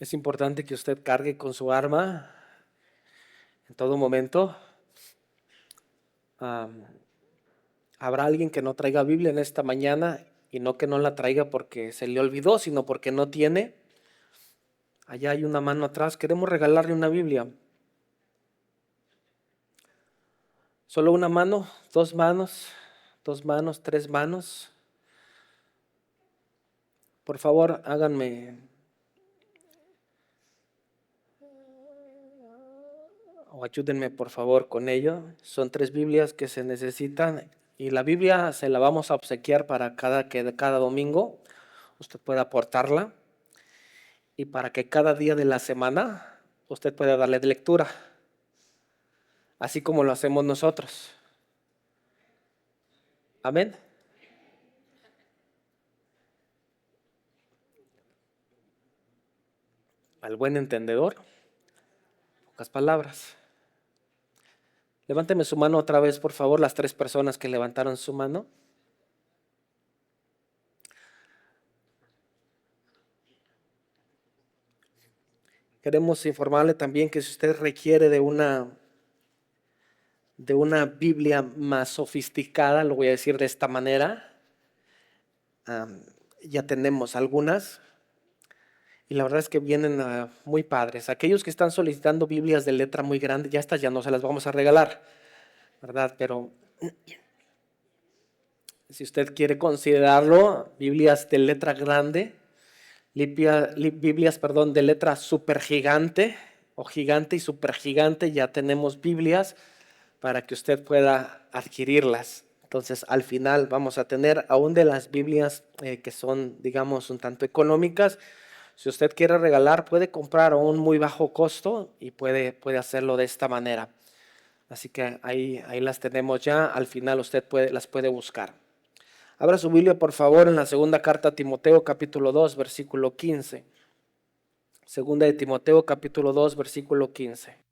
Es importante que usted cargue con su arma en todo momento. Habrá alguien que no traiga Biblia en esta mañana, y no que no la traiga porque se le olvidó, sino porque no tiene. Allá hay una mano atrás. Queremos regalarle una Biblia. Solo una mano, dos manos, tres manos. Por favor, háganme o ayúdenme por favor con ello. Son 3 Biblias que se necesitan, y la Biblia se la vamos a obsequiar para cada domingo usted pueda aportarla, y para que cada día de la semana usted pueda darle de lectura, así como lo hacemos nosotros. Amén. Al buen entendedor, pocas palabras. Levánteme su mano otra vez, por favor, las 3 personas que levantaron su mano. Queremos informarle también que si usted requiere de una Biblia más sofisticada, lo voy a decir de esta manera, ya tenemos algunas, y la verdad es que vienen muy padres. Aquellos que están solicitando Biblias de letra muy grande, ya estas ya no se las vamos a regalar, ¿verdad? Pero si usted quiere considerarlo, Biblias de letra grande, Biblias de letra supergigante o gigante y supergigante, ya tenemos Biblias para que usted pueda adquirirlas. Entonces, al final vamos a tener aún de las Biblias que son, digamos, un tanto económicas. Si usted quiere regalar, puede comprar a un muy bajo costo y puede hacerlo de esta manera. Así que ahí las tenemos ya. Al final usted las puede buscar. Abra su Biblia, por favor, en la segunda carta a Timoteo, capítulo 2, versículo 15. Segunda de Timoteo, capítulo 2, versículo 15.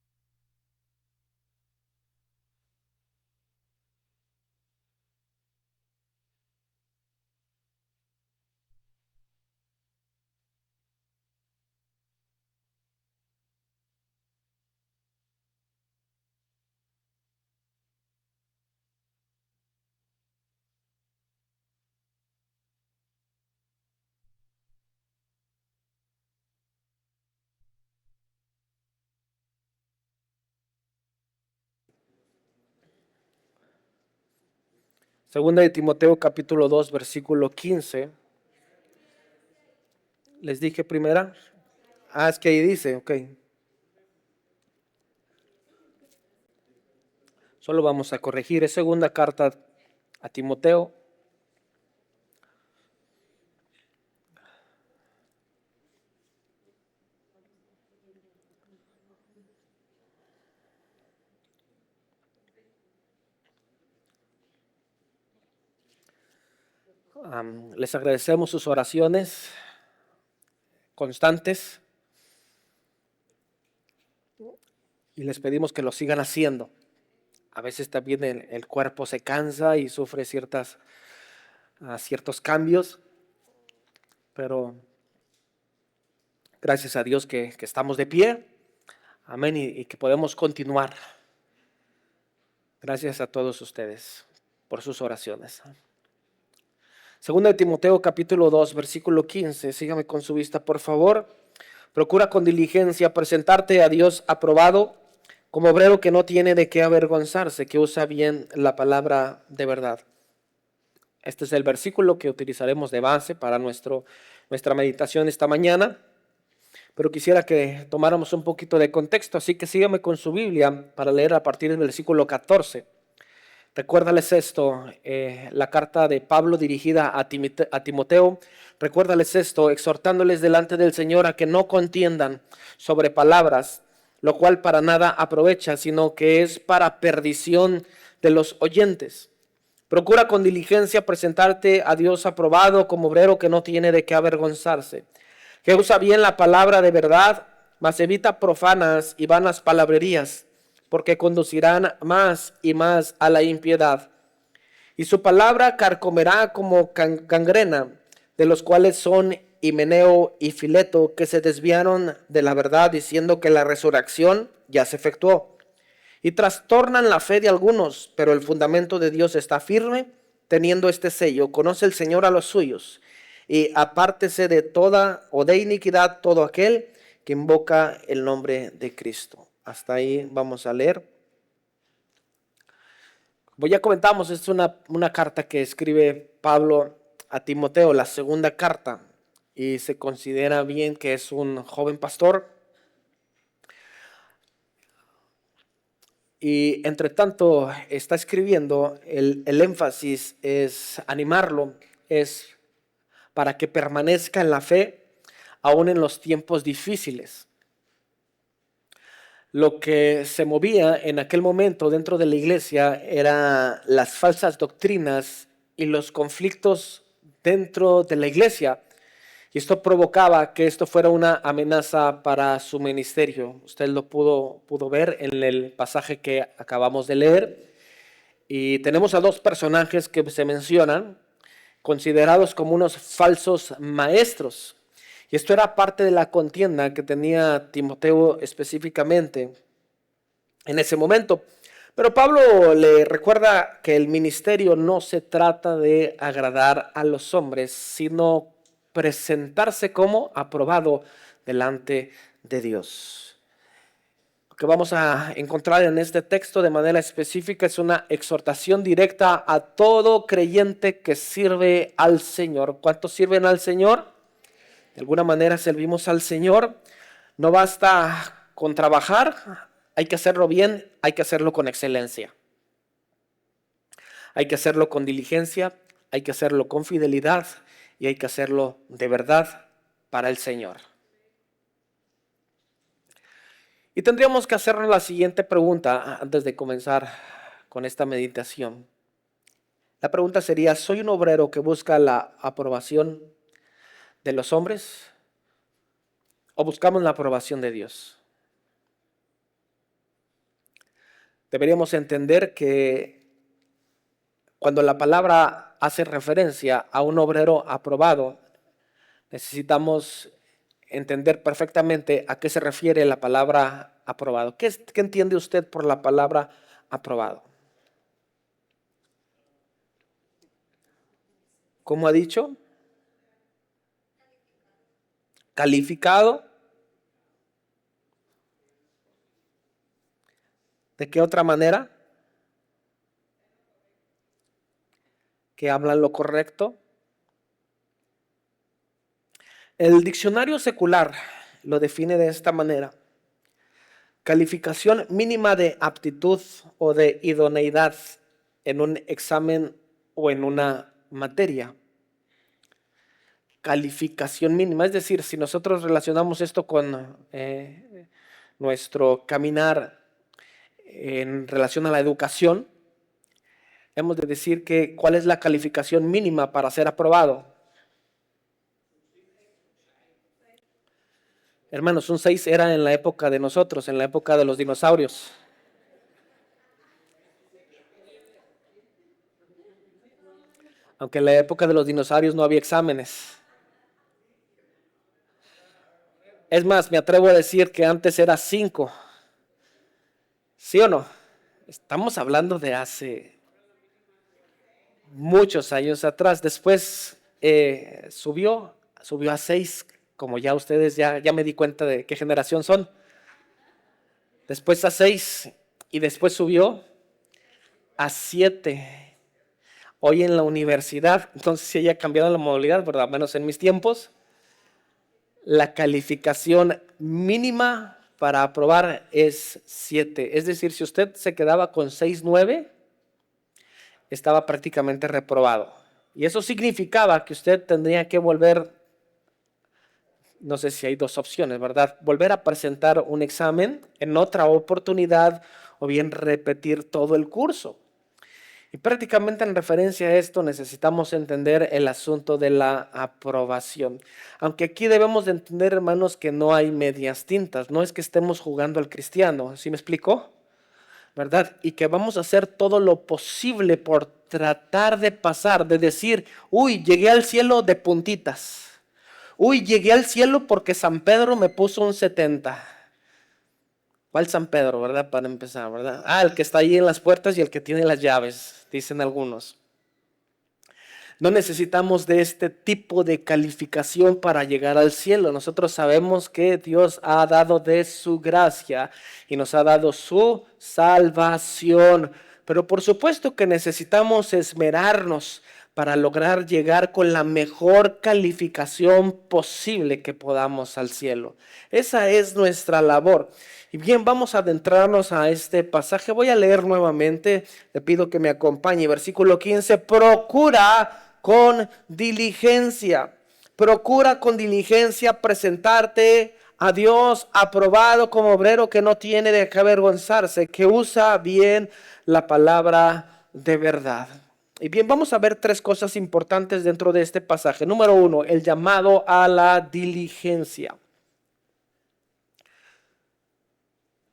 Segunda de Timoteo, capítulo 2, versículo 15. ¿Les dije primera? Es que ahí dice, ok. Solo vamos a corregir. Es segunda carta a Timoteo. Les agradecemos sus oraciones constantes y les pedimos que lo sigan haciendo. A veces también el cuerpo se cansa y sufre ciertos cambios, pero gracias a Dios que estamos de pie, amén, y que podemos continuar. Gracias a todos ustedes por sus oraciones. Segunda de Timoteo, capítulo 2, versículo 15, sígame con su vista, por favor. Procura con diligencia presentarte a Dios aprobado, como obrero que no tiene de qué avergonzarse, que usa bien la palabra de verdad. Este es el versículo que utilizaremos de base para nuestra meditación esta mañana, pero quisiera que tomáramos un poquito de contexto, así que sígame con su Biblia para leer a partir del versículo 14. Recuérdales esto, la carta de Pablo dirigida a Timoteo, recuérdales esto, exhortándoles delante del Señor a que no contiendan sobre palabras, lo cual para nada aprovecha, sino que es para perdición de los oyentes. Procura con diligencia presentarte a Dios aprobado como obrero que no tiene de qué avergonzarse, que usa bien la palabra de verdad, mas evita profanas y vanas palabrerías, porque conducirán más y más a la impiedad. Y su palabra carcomerá como gangrena, de los cuales son Himeneo y Fileto, que se desviaron de la verdad diciendo que la resurrección ya se efectuó. Y trastornan la fe de algunos, pero el fundamento de Dios está firme, teniendo este sello: conoce el Señor a los suyos, y apártese de toda o de iniquidad todo aquel que invoca el nombre de Cristo. Hasta ahí vamos a leer. Como ya comentamos, es una carta que escribe Pablo a Timoteo, la segunda carta, y se considera bien que es un joven pastor. Y entre tanto está escribiendo, el énfasis es animarlo, es para que permanezca en la fe, aún en los tiempos difíciles. Lo que se movía en aquel momento dentro de la iglesia eran las falsas doctrinas y los conflictos dentro de la iglesia. Y esto provocaba que esto fuera una amenaza para su ministerio. Usted lo pudo ver en el pasaje que acabamos de leer. Y tenemos a dos personajes que se mencionan, considerados como unos falsos maestros. Y esto era parte de la contienda que tenía Timoteo específicamente en ese momento. Pero Pablo le recuerda que el ministerio no se trata de agradar a los hombres, sino presentarse como aprobado delante de Dios. Lo que vamos a encontrar en este texto de manera específica es una exhortación directa a todo creyente que sirve al Señor. ¿Cuántos sirven al Señor? De alguna manera servimos al Señor. No basta con trabajar, hay que hacerlo bien, hay que hacerlo con excelencia. Hay que hacerlo con diligencia, hay que hacerlo con fidelidad y hay que hacerlo de verdad para el Señor. Y tendríamos que hacernos la siguiente pregunta antes de comenzar con esta meditación. La pregunta sería: ¿soy un obrero que busca la aprobación de los hombres o buscamos la aprobación de Dios? Deberíamos entender que cuando la palabra hace referencia a un obrero aprobado, necesitamos entender perfectamente a qué se refiere la palabra aprobado. ¿Qué entiende usted por la palabra aprobado? ¿Cómo ha dicho? Calificado. ¿De qué otra manera? Que hablan lo correcto. El diccionario secular lo define de esta manera: calificación mínima de aptitud o de idoneidad en un examen o en una materia. Calificación mínima, es decir, si nosotros relacionamos esto con nuestro caminar en relación a la educación, hemos de decir que ¿cuál es la calificación mínima para ser aprobado? Hermanos, un 6 era en la época de nosotros, en la época de los dinosaurios. Aunque en la época de los dinosaurios no había exámenes. Es más, me atrevo a decir que antes era 5. ¿Sí o no? Estamos hablando de hace muchos años atrás. Después subió a 6, como ya ustedes ya me di cuenta de qué generación son. Después a 6 y después subió a 7. Hoy en la universidad, entonces sí haya cambiado la modalidad, ¿verdad? Menos en mis tiempos. La calificación mínima para aprobar es 7. Es decir, si usted se quedaba con 6.9, estaba prácticamente reprobado. Y eso significaba que usted tendría que volver, no sé si hay dos opciones, ¿verdad? Volver a presentar un examen en otra oportunidad o bien repetir todo el curso. Y prácticamente en referencia a esto necesitamos entender el asunto de la aprobación. Aunque aquí debemos de entender, hermanos, que no hay medias tintas. No es que estemos jugando al cristiano, ¿sí me explicó? ¿Verdad? Y que vamos a hacer todo lo posible por tratar de pasar, de decir, uy, llegué al cielo de puntitas. Uy, llegué al cielo porque San Pedro me puso un 70. ¿Cuál San Pedro, verdad? Para empezar, ¿verdad? El que está ahí en las puertas y el que tiene las llaves, dicen algunos. No necesitamos de este tipo de calificación para llegar al cielo. Nosotros sabemos que Dios ha dado de su gracia y nos ha dado su salvación. Pero por supuesto que necesitamos esmerarnos para lograr llegar con la mejor calificación posible que podamos al cielo. Esa es nuestra labor. Y bien, vamos a adentrarnos a este pasaje. Voy a leer nuevamente. Le pido que me acompañe. Versículo 15. Procura con diligencia. Procura con diligencia presentarte a Dios aprobado como obrero que no tiene de qué avergonzarse, que usa bien la palabra de verdad. Y bien, vamos a ver tres cosas importantes dentro de este pasaje. Número uno, el llamado a la diligencia.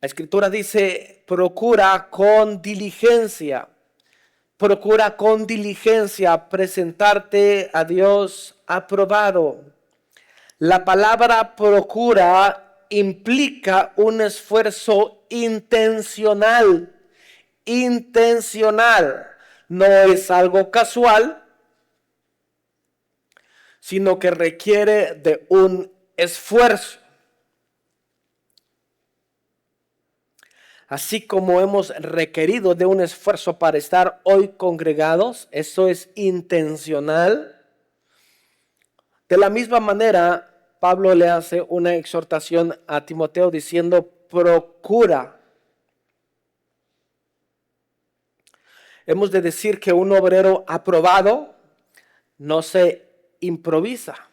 La escritura dice, procura con diligencia. Procura con diligencia presentarte a Dios aprobado. La palabra procura implica un esfuerzo intencional. Intencional. No es algo casual, sino que requiere de un esfuerzo. Así como hemos requerido de un esfuerzo para estar hoy congregados, eso es intencional. De la misma manera, Pablo le hace una exhortación a Timoteo diciendo, procura. Hemos de decir que un obrero aprobado no se improvisa.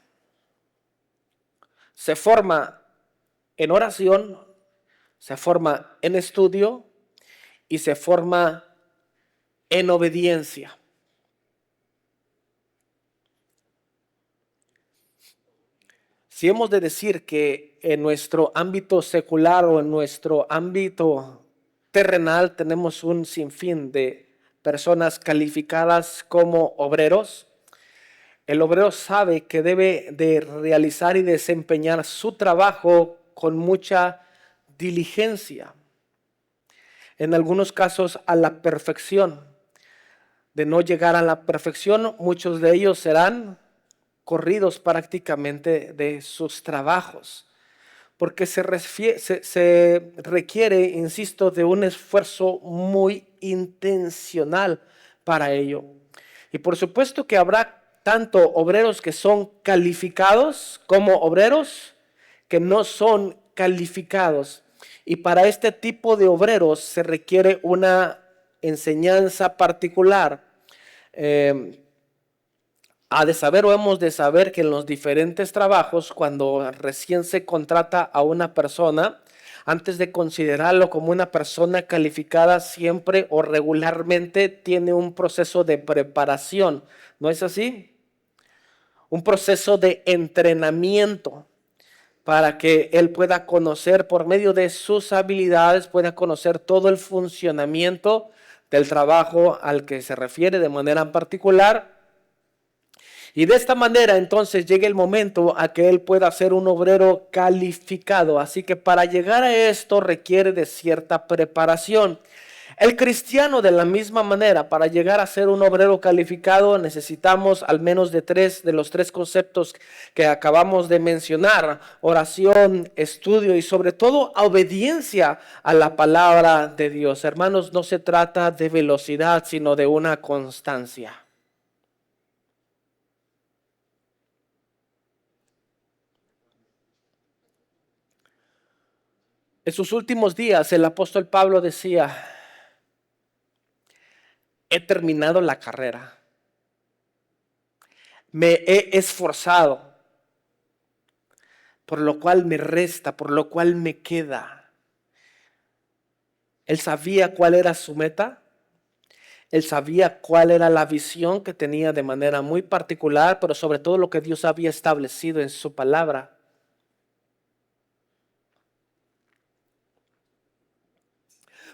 Se forma en oración, se forma en estudio y se forma en obediencia. Si hemos de decir que en nuestro ámbito secular o en nuestro ámbito terrenal tenemos un sinfín de personas calificadas como obreros, el obrero sabe que debe de realizar y desempeñar su trabajo con mucha diligencia. En algunos casos a la perfección. De no llegar a la perfección, muchos de ellos serán corridos prácticamente de sus trabajos, porque se requiere, insisto, de un esfuerzo muy intencional para ello. Y por supuesto que habrá tanto obreros que son calificados como obreros que no son calificados. Y para este tipo de obreros se requiere una enseñanza particular. Ha de saber o hemos de saber que en los diferentes trabajos, cuando recién se contrata a una persona, antes de considerarlo como una persona calificada, siempre o regularmente tiene un proceso de preparación. ¿No es así? Un proceso de entrenamiento para que él pueda conocer por medio de sus habilidades, pueda conocer todo el funcionamiento del trabajo al que se refiere de manera particular. Y de esta manera entonces llega el momento a que él pueda ser un obrero calificado. Así que para llegar a esto requiere de cierta preparación. El cristiano de la misma manera, para llegar a ser un obrero calificado necesitamos al menos de los tres conceptos que acabamos de mencionar: oración, estudio y sobre todo obediencia a la palabra de Dios. Hermanos, no se trata de velocidad, sino de una constancia. En sus últimos días el apóstol Pablo decía, he terminado la carrera, me he esforzado, por lo cual me resta, por lo cual me queda. Él sabía cuál era su meta, él sabía cuál era la visión que tenía de manera muy particular, pero sobre todo lo que Dios había establecido en su palabra.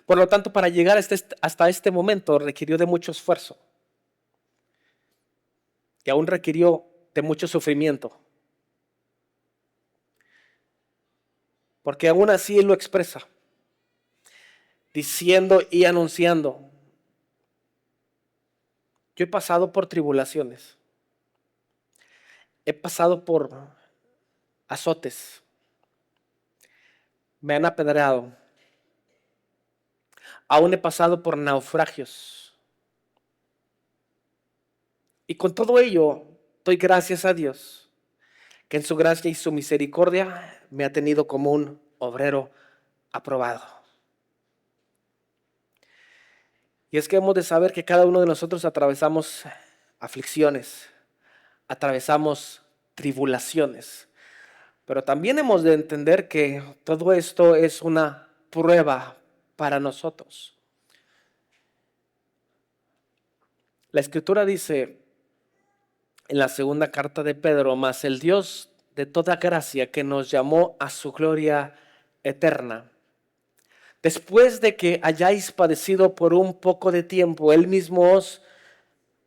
Por lo tanto, para llegar hasta este momento requirió de mucho esfuerzo y aún requirió de mucho sufrimiento. porque aún así Él lo expresa, diciendo y anunciando: yo he pasado por tribulaciones, he pasado por azotes, me han apedreado, aún he pasado por naufragios. Y con todo ello, doy gracias a Dios, que en su gracia y su misericordia me ha tenido como un obrero aprobado. Y es que hemos de saber que cada uno de nosotros atravesamos aflicciones, atravesamos tribulaciones, pero también hemos de entender que todo esto es una prueba para nosotros. La Escritura dice en la segunda carta de Pedro: mas el Dios de toda gracia, que nos llamó a su gloria eterna, después de que hayáis padecido por un poco de tiempo, Él mismo os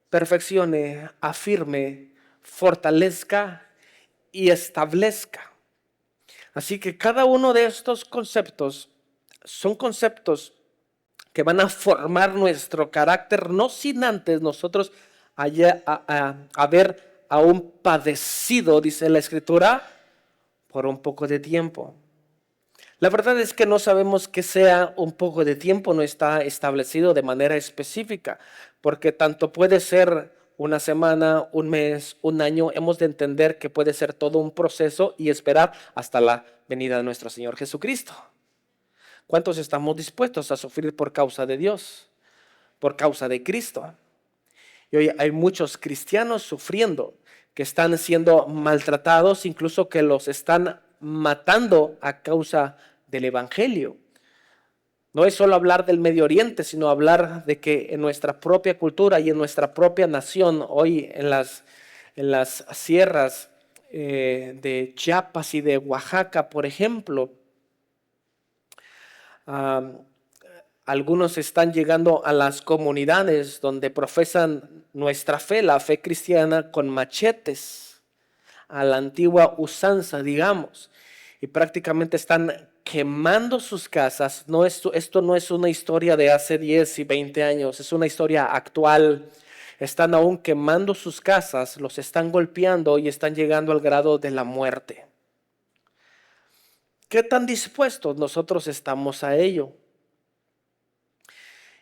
perfeccione, afirme, fortalezca y establezca. Así que cada uno de estos conceptos son conceptos que van a formar nuestro carácter, no sin antes nosotros haber aún padecido, dice la Escritura, por un poco de tiempo. La verdad es que no sabemos qué sea un poco de tiempo, no está establecido de manera específica, porque tanto puede ser una semana, un mes, un año. Hemos de entender que puede ser todo un proceso y esperar hasta la venida de nuestro Señor Jesucristo. ¿Cuántos estamos dispuestos a sufrir por causa de Dios, por causa de Cristo? Y hoy hay muchos cristianos sufriendo, que están siendo maltratados, incluso que los están matando a causa del Evangelio. No es solo hablar del Medio Oriente, sino hablar de que en nuestra propia cultura y en nuestra propia nación, hoy en las sierras de Chiapas y de Oaxaca, por ejemplo, algunos están llegando a las comunidades donde profesan nuestra fe, la fe cristiana, con machetes, a la antigua usanza, digamos, y prácticamente están quemando sus casas. Esto no es una historia de hace 10 y 20 años, es una historia actual. Están aún quemando sus casas, los están golpeando y están llegando al grado de la muerte. ¿Qué tan dispuestos nosotros estamos a ello?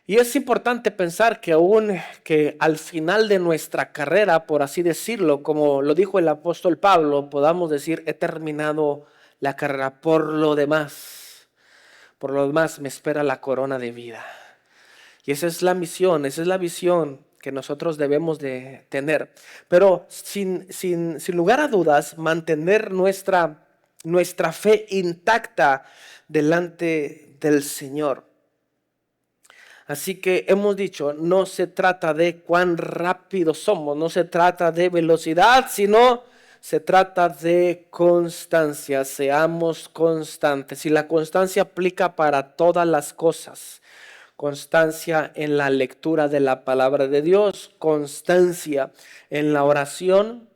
Y es importante pensar que aún que al final de nuestra carrera, por así decirlo, como lo dijo el apóstol Pablo, podamos decir: he terminado la carrera. Por lo demás me espera la corona de vida. Y esa es la misión, esa es la visión que nosotros debemos de tener. Pero sin lugar a dudas, mantener nuestra fe intacta delante del Señor. Así que hemos dicho, no se trata de cuán rápido somos, no se trata de velocidad, sino se trata de constancia. Seamos constantes. Y la constancia aplica para todas las cosas. Constancia en la lectura de la palabra de Dios, constancia en la oración,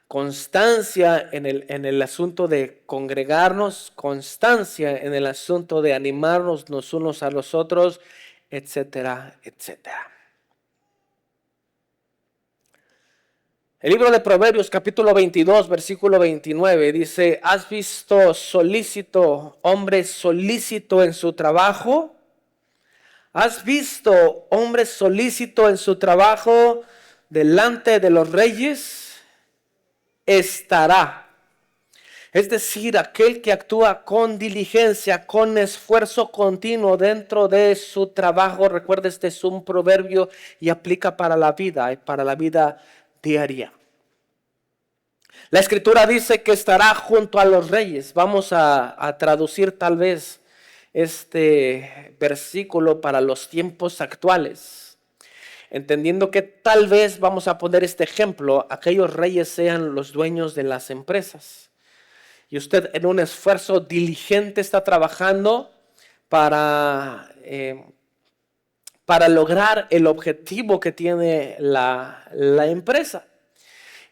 constancia en el asunto de congregarnos, constancia en el asunto de animarnos los unos a los otros, etcétera, etcétera. El libro de Proverbios, capítulo 22, versículo 29, dice: ¿has visto solícito, hombre solícito en su trabajo? ¿Has visto hombre solícito en su trabajo delante de los reyes? Estará. Es decir, aquel que actúa con diligencia, con esfuerzo continuo dentro de su trabajo. Recuerda, este es un proverbio y aplica para la vida diaria. La Escritura dice que estará junto a los reyes. Vamos a traducir tal vez este versículo para los tiempos actuales, entendiendo que tal vez, vamos a poner este ejemplo, aquellos reyes sean los dueños de las empresas. Y usted en un esfuerzo diligente está trabajando para lograr el objetivo que tiene la empresa.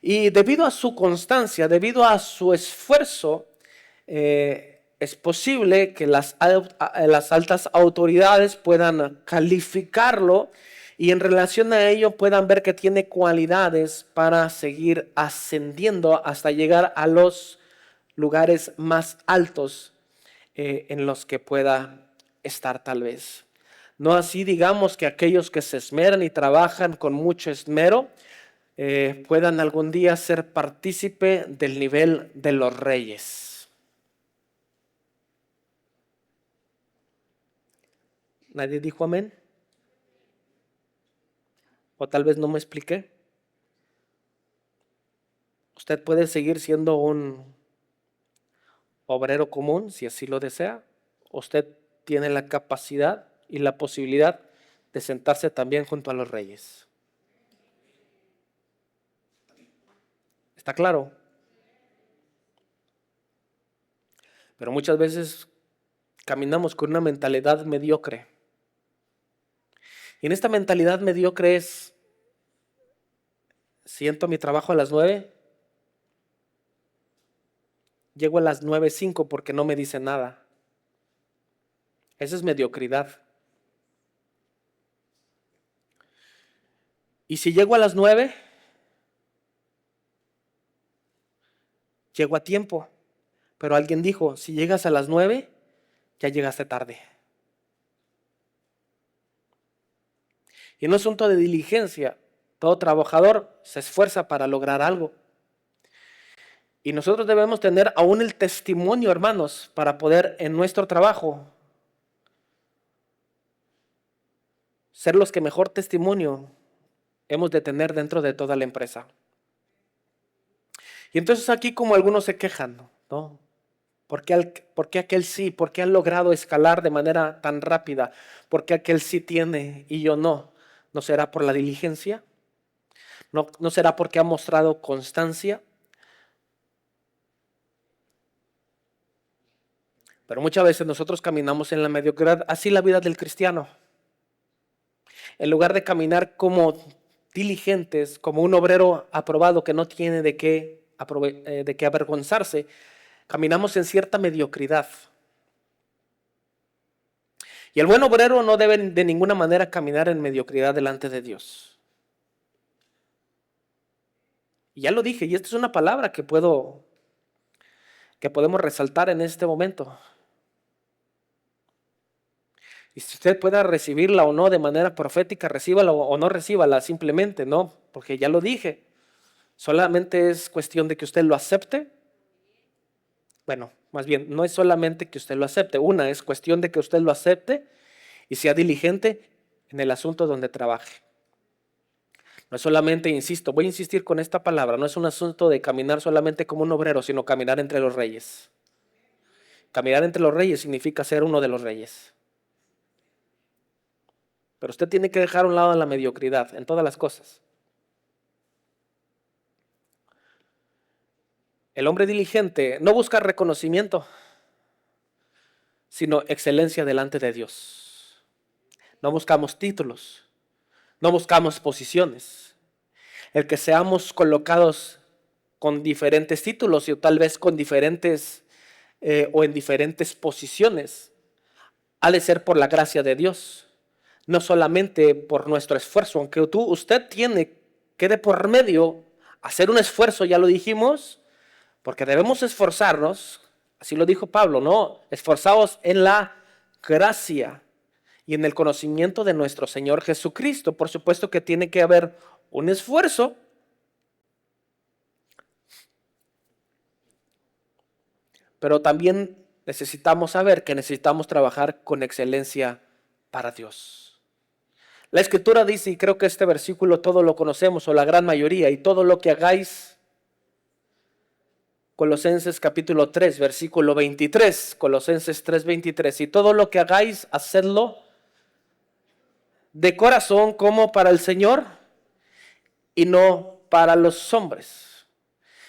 Y debido a su constancia, debido a su esfuerzo, es posible que las altas autoridades puedan calificarlo y en relación a ello puedan ver que tiene cualidades para seguir ascendiendo hasta llegar a los lugares más altos en los que pueda estar tal vez. No así digamos que aquellos que se esmeran y trabajan con mucho esmero puedan algún día ser partícipe del nivel de los reyes. ¿Nadie dijo amén? O tal vez no me expliqué. Usted puede seguir siendo un obrero común si así lo desea. Usted tiene la capacidad y la posibilidad de sentarse también junto a los reyes. ¿Está claro? Pero muchas veces caminamos con una mentalidad mediocre. Y en esta mentalidad mediocre es, siento mi trabajo a las 9, llego a las 9:05 porque no me dice nada. Esa es mediocridad. Y si llego a las 9, llego a tiempo. Pero alguien dijo, si llegas a las 9, ya llegaste tarde. Y en un asunto de diligencia, todo trabajador se esfuerza para lograr algo. Y nosotros debemos tener aún el testimonio, hermanos, para poder en nuestro trabajo ser los que mejor testimonio hemos de tener dentro de toda la empresa. Y entonces aquí como algunos se quejan, ¿no? ¿Por qué aquel sí? ¿Por qué han logrado escalar de manera tan rápida? ¿Por qué aquel sí tiene y yo no? ¿No será por la diligencia? ¿No será porque ha mostrado constancia? Pero muchas veces nosotros caminamos en la mediocridad, así la vida del cristiano. En lugar de caminar como diligentes, como un obrero aprobado que no tiene de qué avergonzarse, caminamos en cierta mediocridad. Y el buen obrero no debe de ninguna manera caminar en mediocridad delante de Dios. Y ya lo dije, y esta es una palabra que podemos resaltar en este momento. Y si usted pueda recibirla o no de manera profética, recíbala o no recíbala, simplemente no, porque ya lo dije. Solamente es cuestión de que usted lo acepte. Bueno, más bien, no es solamente que usted lo acepte. Una, es cuestión de que usted lo acepte y sea diligente en el asunto donde trabaje. No es solamente, insisto, voy a insistir con esta palabra, no es un asunto de caminar solamente como un obrero, sino caminar entre los reyes. Caminar entre los reyes significa ser uno de los reyes. Pero usted tiene que dejar a un lado la mediocridad en todas las cosas. El hombre diligente no busca reconocimiento, sino excelencia delante de Dios. No buscamos títulos, no buscamos posiciones. El que seamos colocados con diferentes títulos y tal vez con diferentes o en diferentes posiciones, ha de ser por la gracia de Dios, no solamente por nuestro esfuerzo, aunque usted tiene que de por medio hacer un esfuerzo, ya lo dijimos, porque debemos esforzarnos, así lo dijo Pablo, ¿no? Esforzaos en la gracia y en el conocimiento de nuestro Señor Jesucristo. Por supuesto que tiene que haber un esfuerzo, pero también necesitamos saber que necesitamos trabajar con excelencia para Dios. La Escritura dice, y creo que este versículo todo lo conocemos, o la gran mayoría, y todo lo que hagáis, Colosenses capítulo 3, versículo 23, Colosenses 3:23, y todo lo que hagáis, hacedlo de corazón como para el Señor y no para los hombres.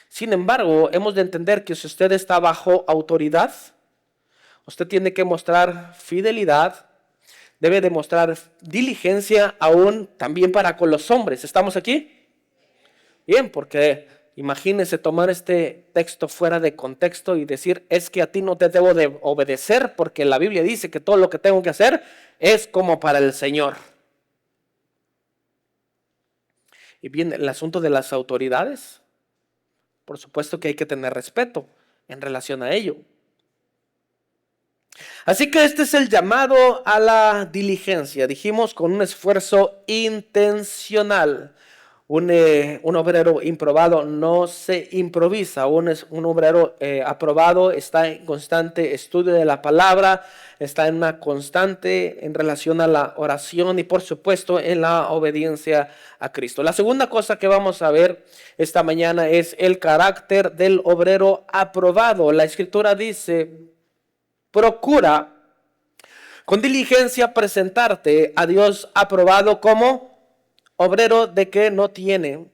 Sin embargo, hemos de entender que si usted está bajo autoridad, usted tiene que mostrar fidelidad, debe demostrar diligencia aún también para con los hombres. ¿Estamos aquí? Bien, porque Imagínese tomar este texto fuera de contexto y decir, es que a ti no te debo de obedecer porque la Biblia dice que todo lo que tengo que hacer es como para el Señor. Y bien, el asunto de las autoridades, por supuesto que hay que tener respeto en relación a ello. Así que este es el llamado a la diligencia, dijimos, con un esfuerzo intencional. Un obrero improbado no se improvisa. Un obrero aprobado está en constante estudio de la palabra, está en una constante en relación a la oración y por supuesto en la obediencia a Cristo. La segunda cosa que vamos a ver esta mañana es el carácter del obrero aprobado. La Escritura dice: procura con diligencia presentarte a Dios aprobado como obrero de que no tiene,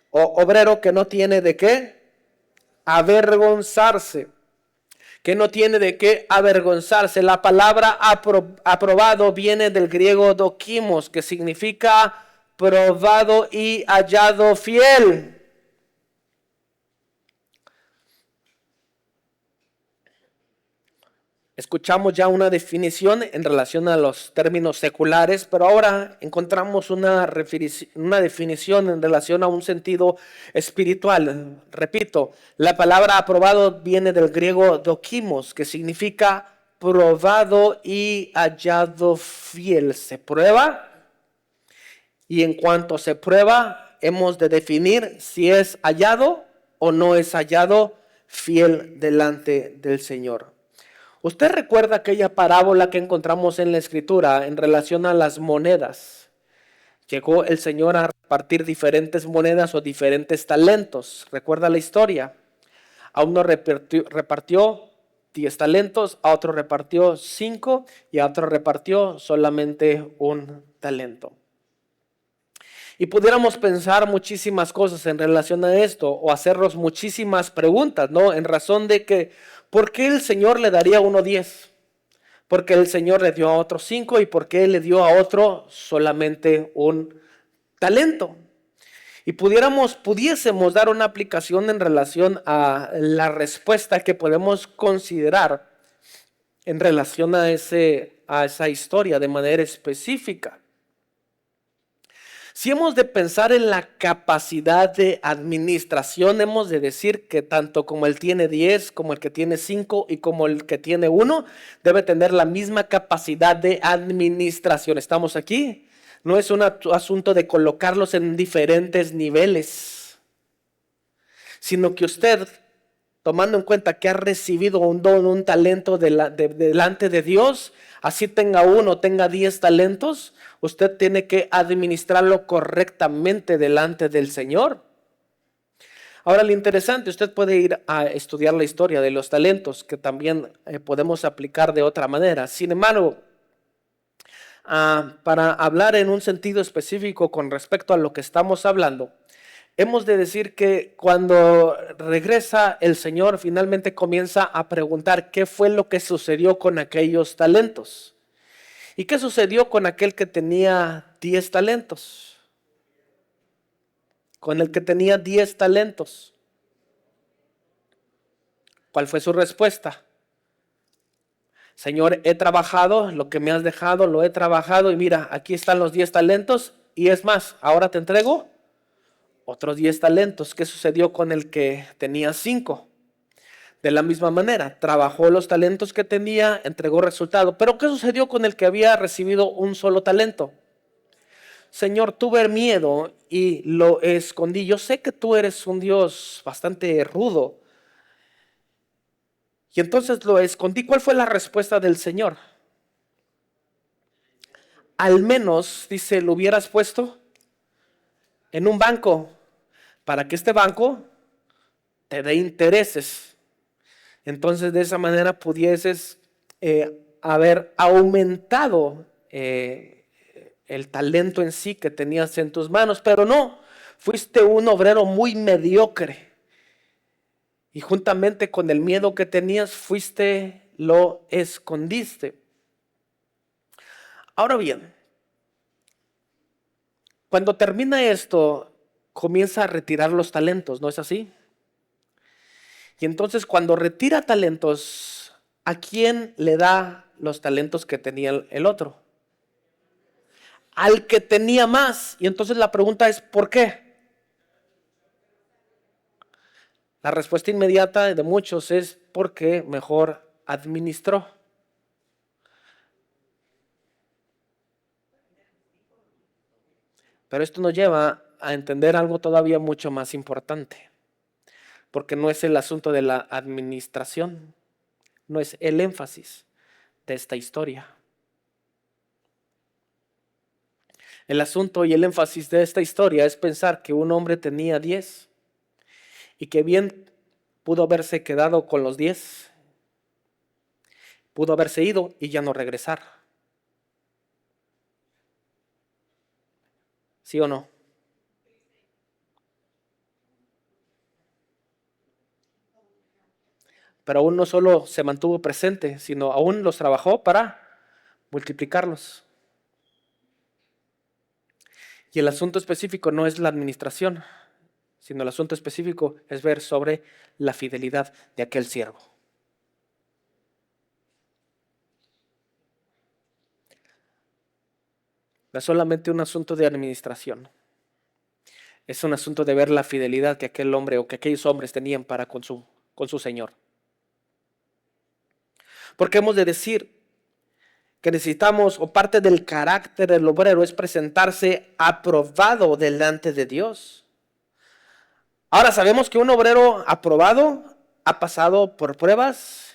o obrero que no tiene de qué avergonzarse, que no tiene de qué avergonzarse. La palabra aprobado viene del griego dokimos, que significa probado y hallado fiel. Escuchamos ya una definición en relación a los términos seculares, pero ahora encontramos una definición en relación a un sentido espiritual. Repito, la palabra aprobado viene del griego dokimos, que significa probado y hallado fiel. Se prueba y en cuanto se prueba, hemos de definir si es hallado o no es hallado fiel delante del Señor. ¿Usted recuerda aquella parábola que encontramos en la Escritura en relación a las monedas? Llegó el Señor a repartir diferentes monedas o diferentes talentos. ¿Recuerda la historia? A uno repartió 10 talentos, a otro repartió 5 y a otro repartió solamente un talento. Y pudiéramos pensar muchísimas cosas en relación a esto o hacernos muchísimas preguntas, ¿no? En razón de que, ¿por qué el Señor le daría a uno 10? ¿Por qué el Señor le dio a otro 5? ¿Y por qué le dio a otro solamente un talento? Y pudiésemos dar una aplicación en relación a la respuesta que podemos considerar en relación a esa historia de manera específica. Si hemos de pensar en la capacidad de administración, hemos de decir que tanto como el tiene 10, como el que tiene 5 y como el que tiene 1, debe tener la misma capacidad de administración. ¿Estamos aquí? No es un asunto de colocarlos en diferentes niveles, sino que usted, tomando en cuenta que ha recibido un don, un talento delante de Dios, así tenga 1, tenga 10 talentos, usted tiene que administrarlo correctamente delante del Señor. Ahora, lo interesante, usted puede ir a estudiar la historia de los talentos, que también podemos aplicar de otra manera. Sin embargo, para hablar en un sentido específico con respecto a lo que estamos hablando, hemos de decir que cuando regresa el Señor, finalmente comienza a preguntar qué fue lo que sucedió con aquellos talentos. ¿Y qué sucedió con aquel que tenía 10 talentos? Con el que tenía 10 talentos. ¿Cuál fue su respuesta? Señor, he trabajado, lo que me has dejado, lo he trabajado y mira, aquí están los 10 talentos y es más, ahora te entrego otros 10 talentos. ¿Qué sucedió con el que tenía 5? De la misma manera, trabajó los talentos que tenía, entregó resultado. Pero ¿qué sucedió con el que había recibido un solo talento? Señor, tuve miedo y lo escondí. Yo sé que tú eres un Dios bastante rudo. Y entonces lo escondí. ¿Cuál fue la respuesta del Señor? Al menos, dice, lo hubieras puesto en un banco para que este banco te dé intereses. Entonces de esa manera pudieses haber aumentado el talento en sí que tenías en tus manos, pero no, fuiste un obrero muy mediocre y juntamente con el miedo que tenías lo escondiste. Ahora bien, cuando termina esto, comienza a retirar los talentos, ¿no es así? Y entonces cuando retira talentos, ¿a quién le da los talentos que tenía el otro? Al que tenía más. Y entonces la pregunta es, ¿por qué? La respuesta inmediata de muchos es porque mejor administró. Pero esto nos lleva a entender algo todavía mucho más importante, porque no es el asunto de la administración, no es el énfasis de esta historia. El asunto y el énfasis de esta historia es pensar que un hombre tenía 10 y que bien pudo haberse quedado con los 10, pudo haberse ido y ya no regresar. ¿Sí o no? Pero aún no solo se mantuvo presente, sino aún los trabajó para multiplicarlos. Y el asunto específico no es la administración, sino el asunto específico es ver sobre la fidelidad de aquel siervo. No es solamente un asunto de administración, es un asunto de ver la fidelidad que aquel hombre o que aquellos hombres tenían para con su Señor. Porque hemos de decir que necesitamos, o parte del carácter del obrero es presentarse aprobado delante de Dios. Ahora sabemos que un obrero aprobado ha pasado por pruebas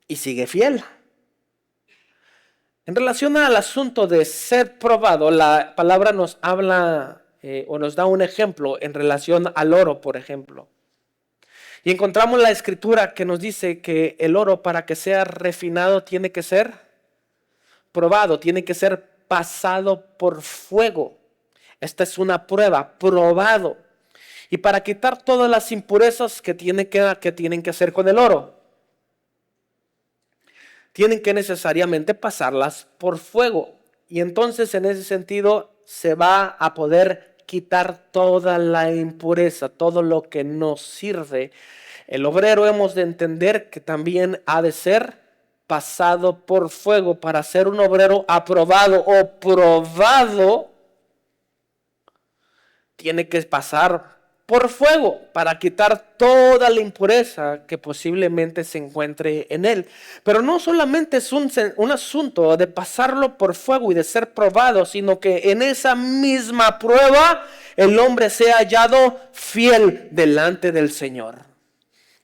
y sigue fiel. En relación al asunto de ser probado, la palabra nos habla o nos da un ejemplo en relación al oro, por ejemplo. Y encontramos la escritura que nos dice que el oro, para que sea refinado, tiene que ser probado, tiene que ser pasado por fuego. Esta es una prueba, probado. Y para quitar todas las impurezas que tienen que hacer con el oro, tienen que necesariamente pasarlas por fuego. Y entonces en ese sentido se va a poder quitar toda la impureza, todo lo que nos sirve. El obrero hemos de entender que también ha de ser pasado por fuego para ser un obrero aprobado o probado. Tiene que pasar por fuego para quitar toda la impureza que posiblemente se encuentre en él. Pero no solamente es un asunto de pasarlo por fuego y de ser probado, sino que en esa misma prueba el hombre sea hallado fiel delante del Señor.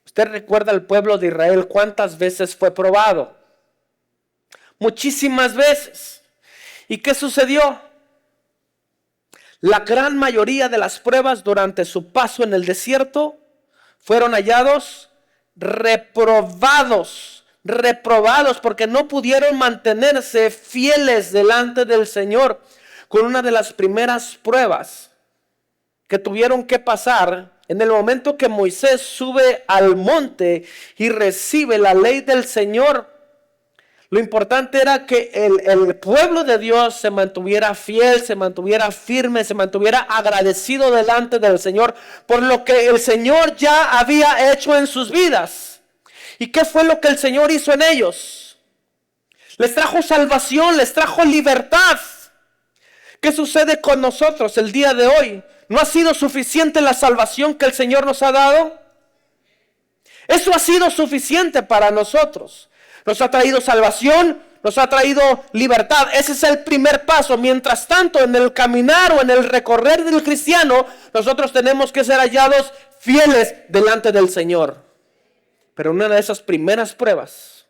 Usted recuerda al pueblo de Israel cuántas veces fue probado. Muchísimas veces. ¿Y qué sucedió? La gran mayoría de las pruebas durante su paso en el desierto fueron hallados reprobados porque no pudieron mantenerse fieles delante del Señor. Con una de las primeras pruebas que tuvieron que pasar en el momento que Moisés sube al monte y recibe la ley del Señor. Lo importante era que el pueblo de Dios se mantuviera fiel, se mantuviera firme, se mantuviera agradecido delante del Señor por lo que el Señor ya había hecho en sus vidas. ¿Y qué fue lo que el Señor hizo en ellos? Les trajo salvación, les trajo libertad. ¿Qué sucede con nosotros el día de hoy? ¿No ha sido suficiente la salvación que el Señor nos ha dado? Eso ha sido suficiente para nosotros. Nos ha traído salvación, nos ha traído libertad. Ese es el primer paso. Mientras tanto, en el caminar o en el recorrer del cristiano, nosotros tenemos que ser hallados fieles delante del Señor. Pero una de esas primeras pruebas,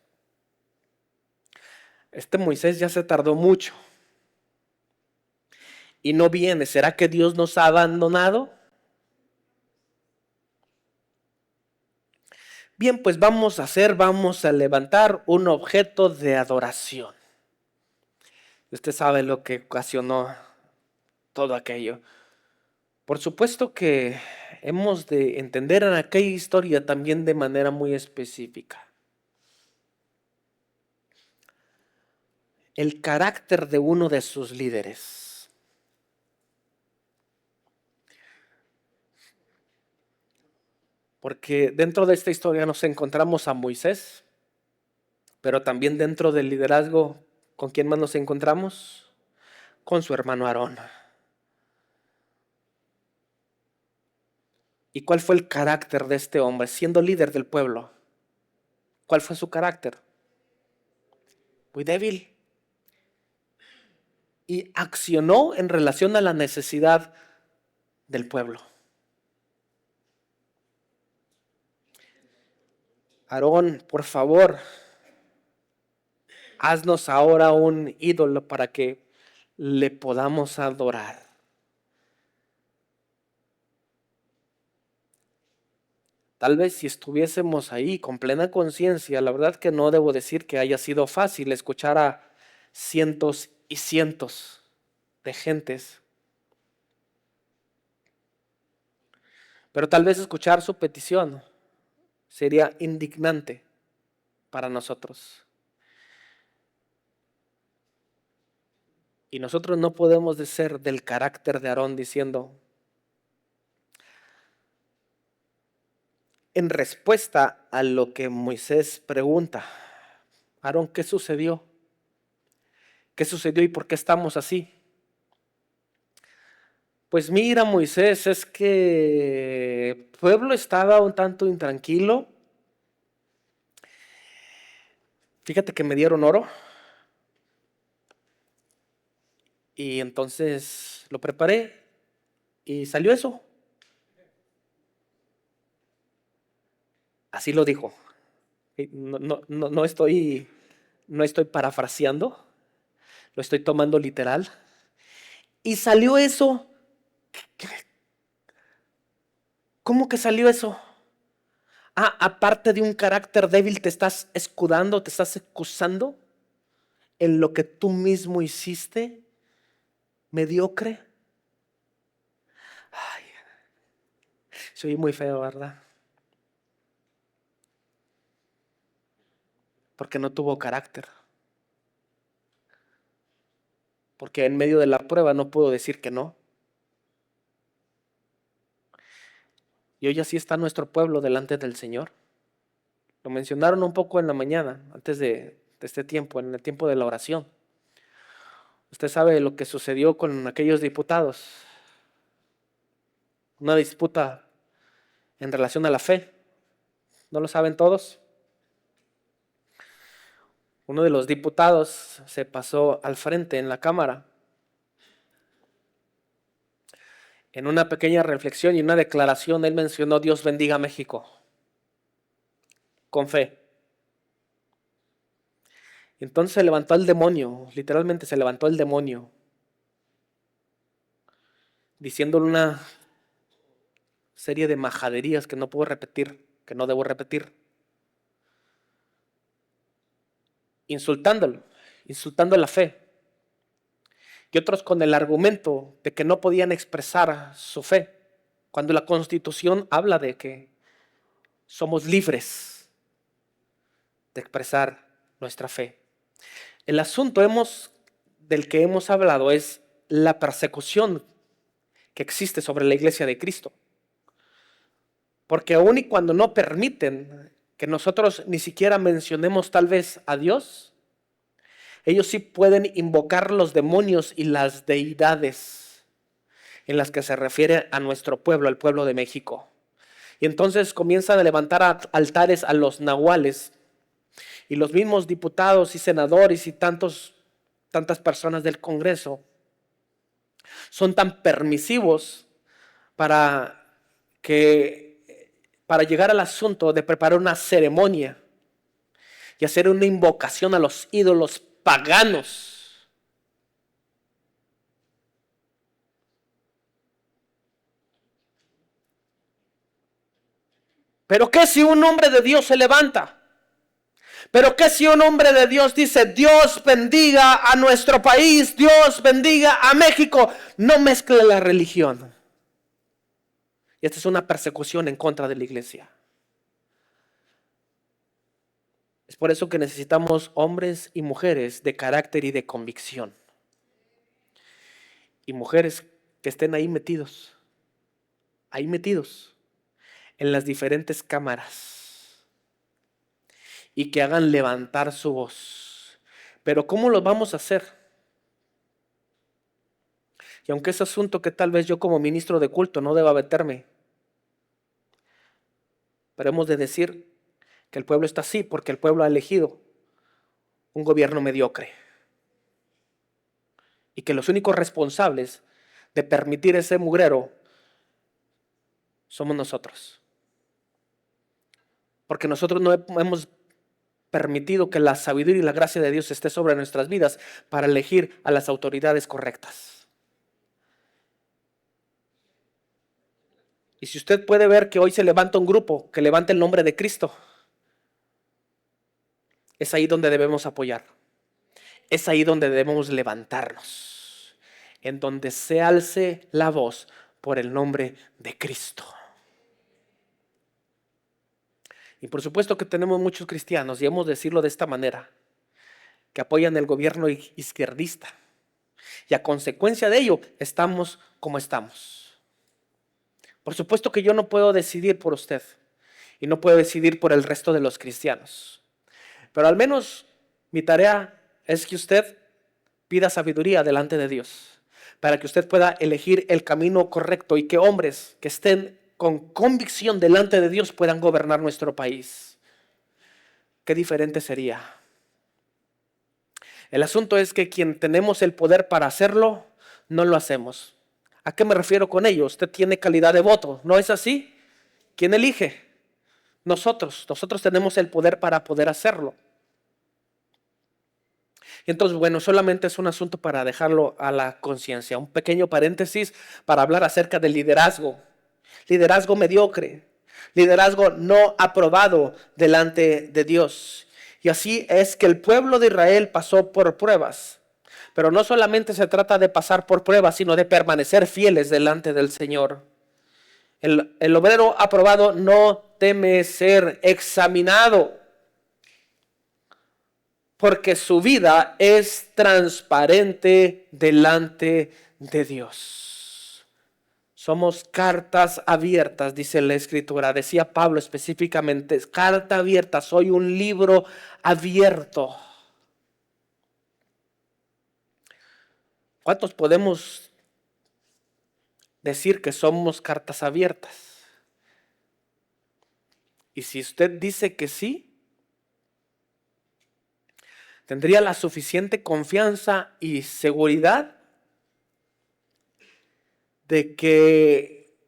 Moisés ya se tardó mucho y no viene. ¿Será que Dios nos ha abandonado? Bien, pues vamos a levantar un objeto de adoración. Usted sabe lo que ocasionó todo aquello. Por supuesto que hemos de entender en aquella historia también de manera muy específica. El carácter de uno de sus líderes. Porque dentro de esta historia nos encontramos a Moisés, pero también dentro del liderazgo, ¿con quién más nos encontramos? Con su hermano Aarón. ¿Y cuál fue el carácter de este hombre siendo líder del pueblo? ¿Cuál fue su carácter? Muy débil. Y accionó en relación a la necesidad del pueblo. Aarón, por favor, haznos ahora un ídolo para que le podamos adorar. Tal vez si estuviésemos ahí con plena conciencia, la verdad que no debo decir que haya sido fácil escuchar a cientos y cientos de gentes, pero tal vez escuchar su petición sería indignante para nosotros. Y nosotros no podemos ser del carácter de Aarón diciendo, en respuesta a lo que Moisés pregunta, Aarón, ¿qué sucedió? ¿Qué sucedió y por qué estamos así? Pues mira, Moisés, es que el pueblo estaba un tanto intranquilo. Fíjate que me dieron oro y entonces lo preparé y salió eso. Así lo dijo. No estoy parafraseando, lo estoy tomando literal. Y salió eso. ¿Cómo que salió eso? Ah, aparte de un carácter débil, te estás escudando, te estás excusando en lo que tú mismo hiciste, mediocre. Ay, soy muy feo, ¿verdad? Porque no tuvo carácter. Porque en medio de la prueba no puedo decir que no. Y hoy así está nuestro pueblo delante del Señor. Lo mencionaron un poco en la mañana, antes de este tiempo, en el tiempo de la oración. Usted sabe lo que sucedió con aquellos diputados. Una disputa en relación a la fe. ¿No lo saben todos? Uno de los diputados se pasó al frente en la Cámara en una pequeña reflexión y una declaración. Él mencionó: Dios bendiga a México, con fe. Entonces se levantó el demonio, literalmente se levantó el demonio, diciéndole una serie de majaderías que no puedo repetir, que no debo repetir, insultándolo, insultando la fe. Y otros con el argumento de que no podían expresar su fe, cuando la Constitución habla de que somos libres de expresar nuestra fe. El asunto del que hemos hablado es la persecución que existe sobre la iglesia de Cristo. Porque aun y cuando no permiten que nosotros ni siquiera mencionemos tal vez a Dios, ellos sí pueden invocar los demonios y las deidades en las que se refiere a nuestro pueblo, al pueblo de México. Y entonces comienzan a levantar altares a los nahuales. Y los mismos diputados y senadores y tantas personas del Congreso son tan permisivos para llegar al asunto de preparar una ceremonia y hacer una invocación a los ídolos paganos. Pero ¿qué si un hombre de Dios se levanta? Pero ¿qué si un hombre de Dios dice: Dios bendiga a nuestro país, Dios bendiga a México? No mezcle la religión. Y esta es una persecución en contra de la iglesia. Es por eso que necesitamos hombres y mujeres de carácter y de convicción. Y mujeres que estén ahí metidos, en las diferentes cámaras y que hagan levantar su voz. Pero ¿cómo lo vamos a hacer? Y aunque es asunto que tal vez yo como ministro de culto no deba meterme, pero hemos de decir que el pueblo está así porque el pueblo ha elegido un gobierno mediocre y que los únicos responsables de permitir ese mugrero somos nosotros. Porque nosotros no hemos permitido que la sabiduría y la gracia de Dios esté sobre nuestras vidas para elegir a las autoridades correctas. Y si usted puede ver que hoy se levanta un grupo que levanta el nombre de Cristo, es ahí donde debemos apoyar. Es ahí donde debemos levantarnos, en donde se alce la voz por el nombre de Cristo. Y por supuesto que tenemos muchos cristianos, y hemos de decirlo de esta manera, que apoyan el gobierno izquierdista. Y a consecuencia de ello, estamos como estamos. Por supuesto que yo no puedo decidir por usted, y no puedo decidir por el resto de los cristianos. Pero al menos mi tarea es que usted pida sabiduría delante de Dios, para que usted pueda elegir el camino correcto y que hombres que estén con convicción delante de Dios puedan gobernar nuestro país. Qué diferente sería. El asunto es que quien tenemos el poder para hacerlo, no lo hacemos. ¿A qué me refiero con ello? Usted tiene calidad de voto, ¿no es así? ¿Quién elige? Nosotros tenemos el poder para poder hacerlo. Y entonces, bueno, solamente es un asunto para dejarlo a la conciencia. Un pequeño paréntesis para hablar acerca del liderazgo. Liderazgo mediocre. Liderazgo no aprobado delante de Dios. Y así es que el pueblo de Israel pasó por pruebas. Pero no solamente se trata de pasar por pruebas, sino de permanecer fieles delante del Señor. El obrero aprobado no teme ser examinado, porque su vida es transparente delante de Dios. Somos cartas abiertas, dice la Escritura. Decía Pablo específicamente, carta abierta, soy un libro abierto. ¿Cuántos podemos decir que somos cartas abiertas? Y si usted dice que sí, tendría la suficiente confianza y seguridad de que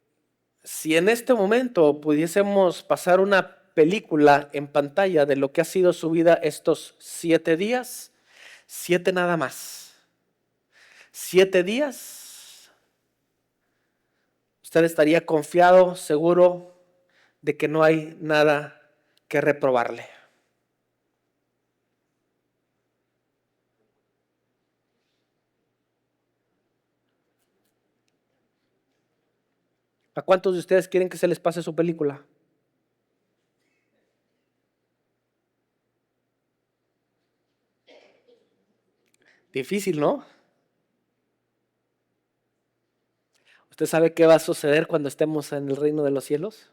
si en este momento pudiésemos pasar una película en pantalla de lo que ha sido su vida estos 7 días, 7 nada más, 7 días, usted estaría confiado, seguro de que no hay nada que reprobarle. ¿A cuántos de ustedes quieren que se les pase su película? Difícil, ¿no? ¿Usted sabe qué va a suceder cuando estemos en el reino de los cielos?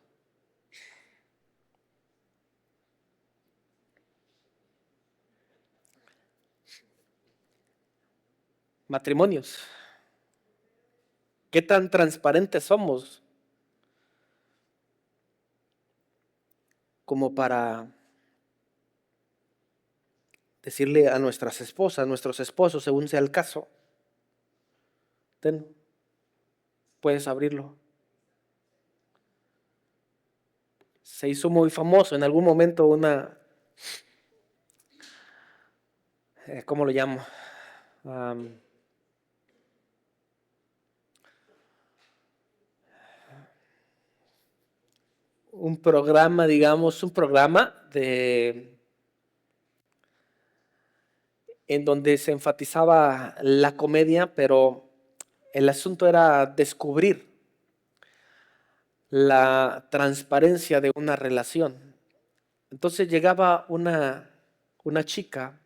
Matrimonios. ¿Qué tan transparentes somos como para decirle a nuestras esposas, a nuestros esposos, según sea el caso, ten, puedes abrirlo? Se hizo muy famoso en algún momento ¿cómo lo llamo? Un programa, digamos, en donde se enfatizaba la comedia, pero el asunto era descubrir la transparencia de una relación. Entonces llegaba una chica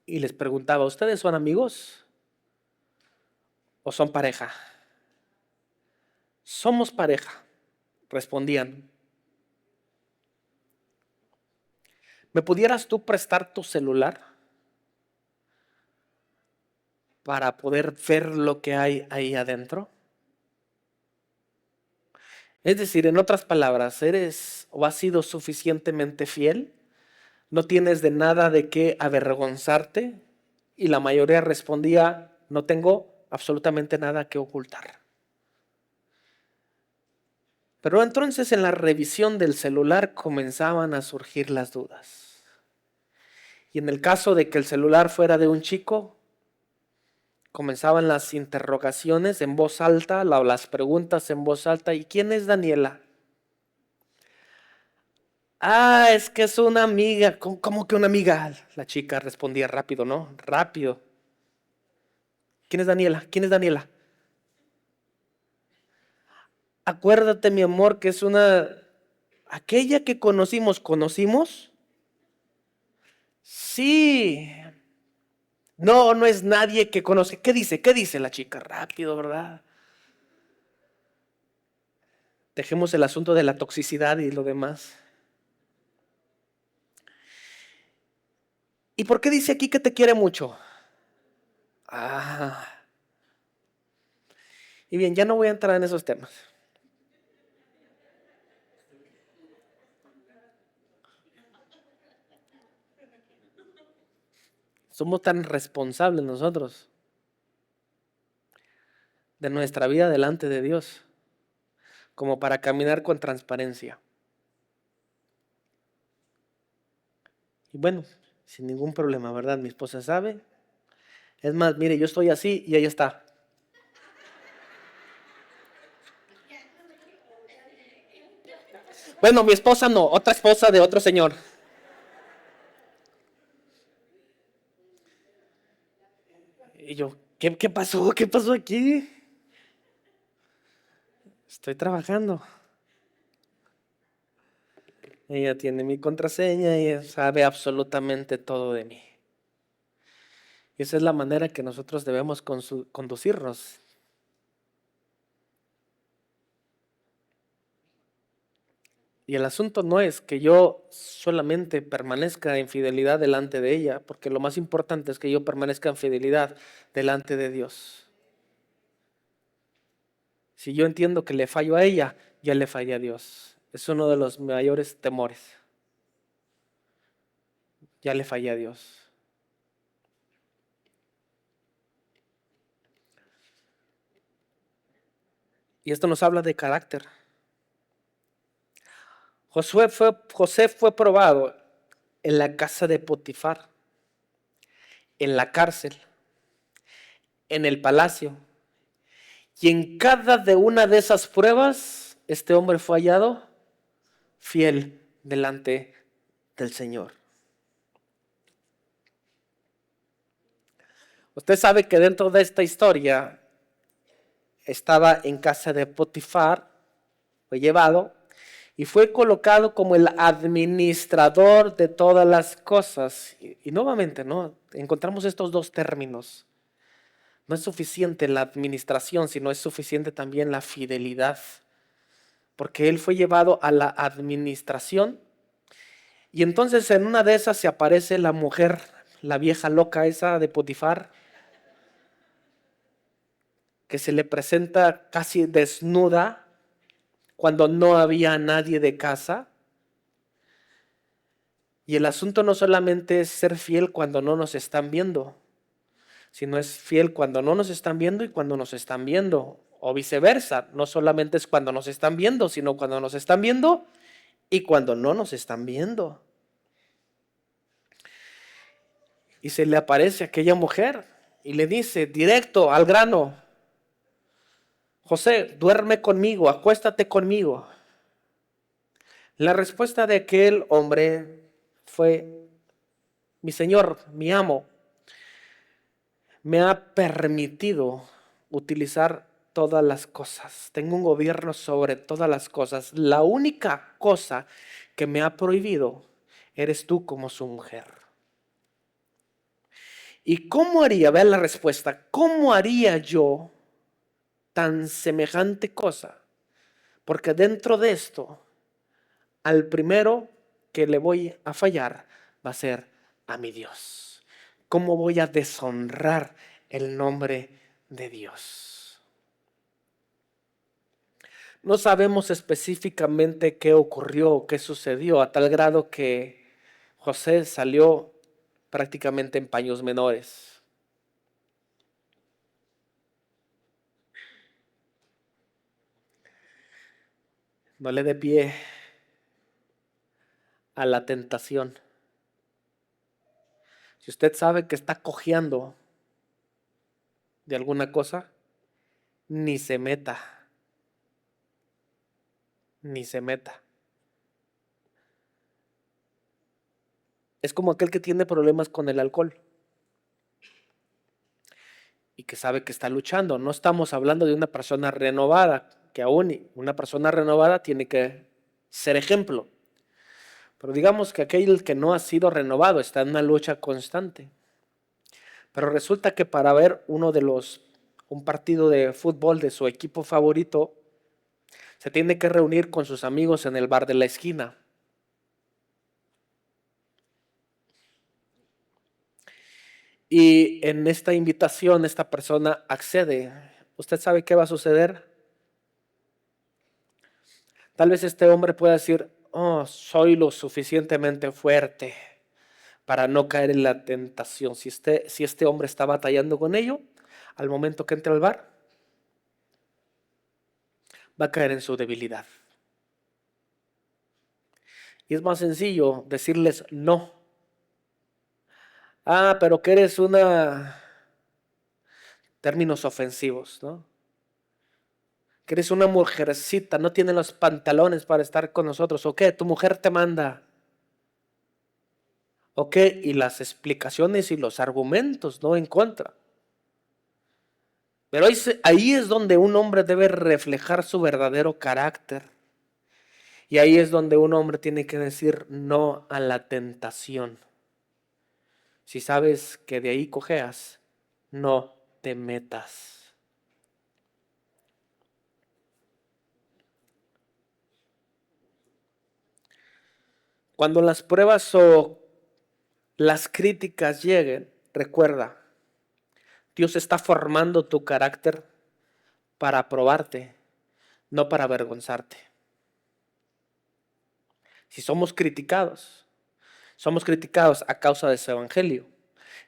y les preguntaba, ¿ustedes son amigos o son pareja? Somos pareja. respondían: ¿me pudieras tú prestar tu celular para poder ver lo que hay ahí adentro? Es decir, en otras palabras, ¿eres o has sido suficientemente fiel? ¿No tienes de nada de qué avergonzarte? Y la mayoría respondía: no tengo absolutamente nada que ocultar. Pero entonces en la revisión del celular comenzaban a surgir las dudas. Y en el caso de que el celular fuera de un chico, comenzaban las interrogaciones en voz alta, las preguntas en voz alta. ¿Y quién es Daniela? Ah, es que es una amiga. ¿Cómo que una amiga? La chica respondía rápido, ¿no? Rápido. ¿Quién es Daniela? ¿Quién es Daniela? Acuérdate, mi amor, que es aquella que conocimos. ¿Conocimos? Sí. No, no es nadie que conoce. ¿Qué dice? ¿Qué dice la chica? Rápido, ¿verdad? Dejemos el asunto de la toxicidad y lo demás. ¿Y por qué dice aquí que te quiere mucho? Ah. Y bien, ya no voy a entrar en esos temas. Somos tan responsables nosotros de nuestra vida delante de Dios como para caminar con transparencia. Y bueno, sin ningún problema, ¿verdad? Mi esposa sabe. Es más, mire, yo estoy así y ella está. Bueno, mi esposa no, otra esposa de otro señor. Y yo, ¿qué pasó? ¿Qué pasó aquí? Estoy trabajando. Ella tiene mi contraseña y ella sabe absolutamente todo de mí. Y esa es la manera que nosotros debemos conducirnos. Y el asunto no es que yo solamente permanezca en fidelidad delante de ella, porque lo más importante es que yo permanezca en fidelidad delante de Dios. Si yo entiendo que le fallo a ella, ya le fallé a Dios. Es uno de los mayores temores. Ya le fallé a Dios. Y esto nos habla de carácter. José fue probado en la casa de Potifar, en la cárcel, en el palacio. Y en cada de una de esas pruebas, este hombre fue hallado fiel delante del Señor. Usted sabe que dentro de esta historia estaba en casa de Potifar, fue llevado y fue colocado como el administrador de todas las cosas. Y nuevamente, ¿no? Encontramos estos dos términos. No es suficiente la administración, sino es suficiente también la fidelidad. Porque él fue llevado a la administración y entonces en una de esas se aparece la mujer, la vieja loca esa de Potifar, que se le presenta casi desnuda cuando no había nadie de casa. Y el asunto no solamente es ser fiel cuando no nos están viendo, sino es fiel cuando no nos están viendo y cuando nos están viendo. O viceversa, no solamente es cuando nos están viendo, sino cuando nos están viendo y cuando no nos están viendo. Y se le aparece aquella mujer y le dice directo al grano: José, duerme conmigo, acuéstate conmigo. La respuesta de aquel hombre fue: mi señor, mi amo, me ha permitido utilizar todas las cosas. Tengo un gobierno sobre todas las cosas. La única cosa que me ha prohibido eres tú como su mujer. ¿Y cómo haría? Vean la respuesta. ¿Cómo haría yo tan semejante cosa Porque dentro de esto, al primero que le voy a fallar va a ser a mi Dios. ¿Cómo voy a deshonrar el nombre de Dios? No sabemos específicamente qué ocurrió, qué sucedió, a tal grado que José salió prácticamente en paños menores. No le dé pie a la tentación. Si usted sabe que está cojeando de alguna cosa, ni se meta, ni se meta. Es como aquel que tiene problemas con el alcohol y que sabe que está luchando. No estamos hablando de una persona renovada, que aún una persona renovada tiene que ser ejemplo. Pero digamos que aquel que no ha sido renovado está en una lucha constante. Pero resulta que para ver un partido de fútbol de su equipo favorito, se tiene que reunir con sus amigos en el bar de la esquina. Y en esta invitación esta persona accede. ¿Usted sabe qué va a suceder? Tal vez este hombre pueda decir, oh, soy lo suficientemente fuerte para no caer en la tentación. Si este hombre está batallando con ello, al momento que entre al bar, va a caer en su debilidad. Y es más sencillo decirles no. Ah, pero que eres términos ofensivos, ¿no? Que eres una mujercita, no tienes los pantalones para estar con nosotros. ¿O qué? Tu mujer te manda. ¿O qué? Y las explicaciones y los argumentos, ¿no? En contra. Pero ahí es donde un hombre debe reflejar su verdadero carácter. Y ahí es donde un hombre tiene que decir no a la tentación. Si sabes que de ahí cojeas, no te metas. Cuando las pruebas o las críticas lleguen, recuerda, Dios está formando tu carácter para probarte, no para avergonzarte. Si somos criticados a causa de su evangelio.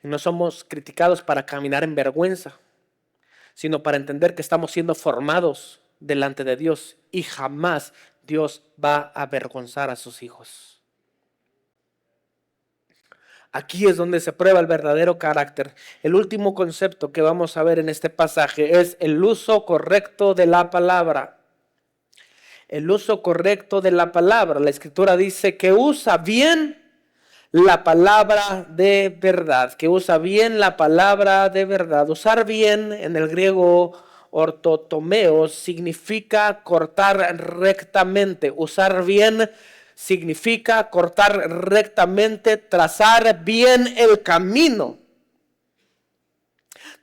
Y no somos criticados para caminar en vergüenza, sino para entender que estamos siendo formados delante de Dios y jamás Dios va a avergonzar a sus hijos. Aquí es donde se prueba el verdadero carácter. El último concepto que vamos a ver en este pasaje es el uso correcto de la palabra. El uso correcto de la palabra. La Escritura dice que usa bien la palabra de verdad, que usa bien la palabra de verdad. Usar bien en el griego ortotomeo significa cortar rectamente. Usar bien significa cortar rectamente, trazar bien el camino.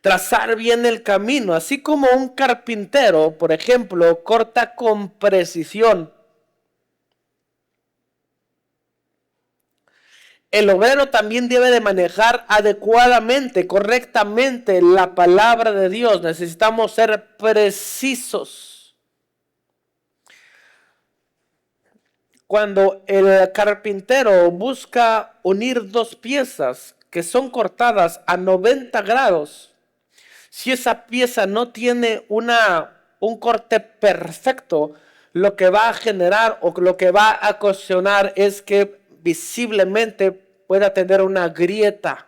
Trazar bien el camino, así como un carpintero, por ejemplo, corta con precisión. El obrero también debe de manejar adecuadamente, correctamente la palabra de Dios. Necesitamos ser precisos. Cuando el carpintero busca unir dos piezas que son cortadas a 90 grados, si esa pieza no tiene un corte perfecto, lo que va a generar o lo que va a ocasionar es que visiblemente pueda tener una grieta.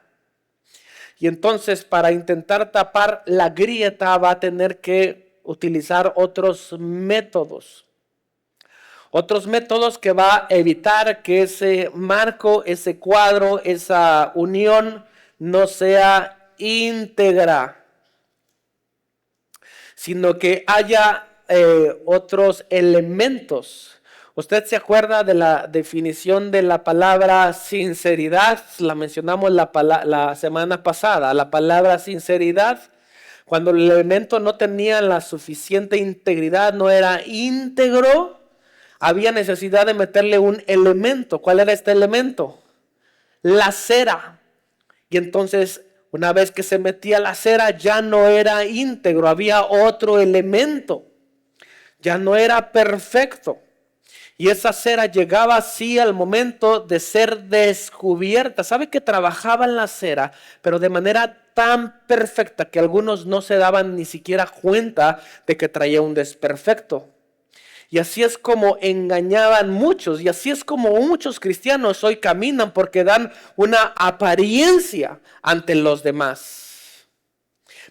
Y entonces para intentar tapar la grieta va a tener que utilizar otros métodos. Otros métodos que va a evitar que ese marco, ese cuadro, esa unión no sea íntegra, sino que haya otros elementos. ¿Usted se acuerda de la definición de la palabra sinceridad? La mencionamos la semana pasada. La palabra sinceridad Cuando el elemento no tenía la suficiente integridad, no era íntegro, había necesidad de meterle un elemento. ¿Cuál era este elemento? La cera. Y entonces, una vez que se metía la cera, ya no era íntegro, había otro elemento. Ya no era perfecto. Y esa cera llegaba así al momento de ser descubierta. ¿Sabe que trabajaban la cera, pero de manera tan perfecta que algunos no se daban ni siquiera cuenta de que traía un desperfecto? Y así es como engañaban muchos, y así es como muchos cristianos hoy caminan, porque dan una apariencia ante los demás.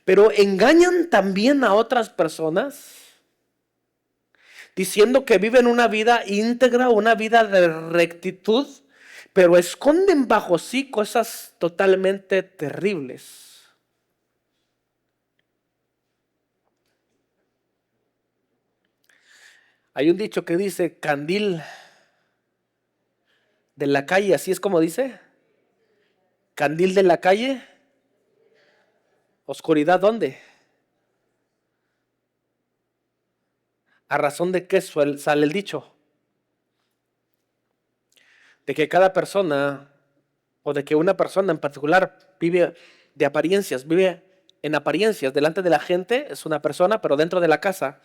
Pero engañan también a otras personas, diciendo que viven una vida íntegra, una vida de rectitud, pero esconden bajo sí cosas totalmente terribles. Hay un dicho que dice, candil de la calle, así es como dice. Candil de la calle, oscuridad ¿dónde? ¿A razón de qué sale el dicho? De que cada persona, o de que una persona en particular vive de apariencias, vive en apariencias. Delante de la gente es una persona, pero dentro de la casa.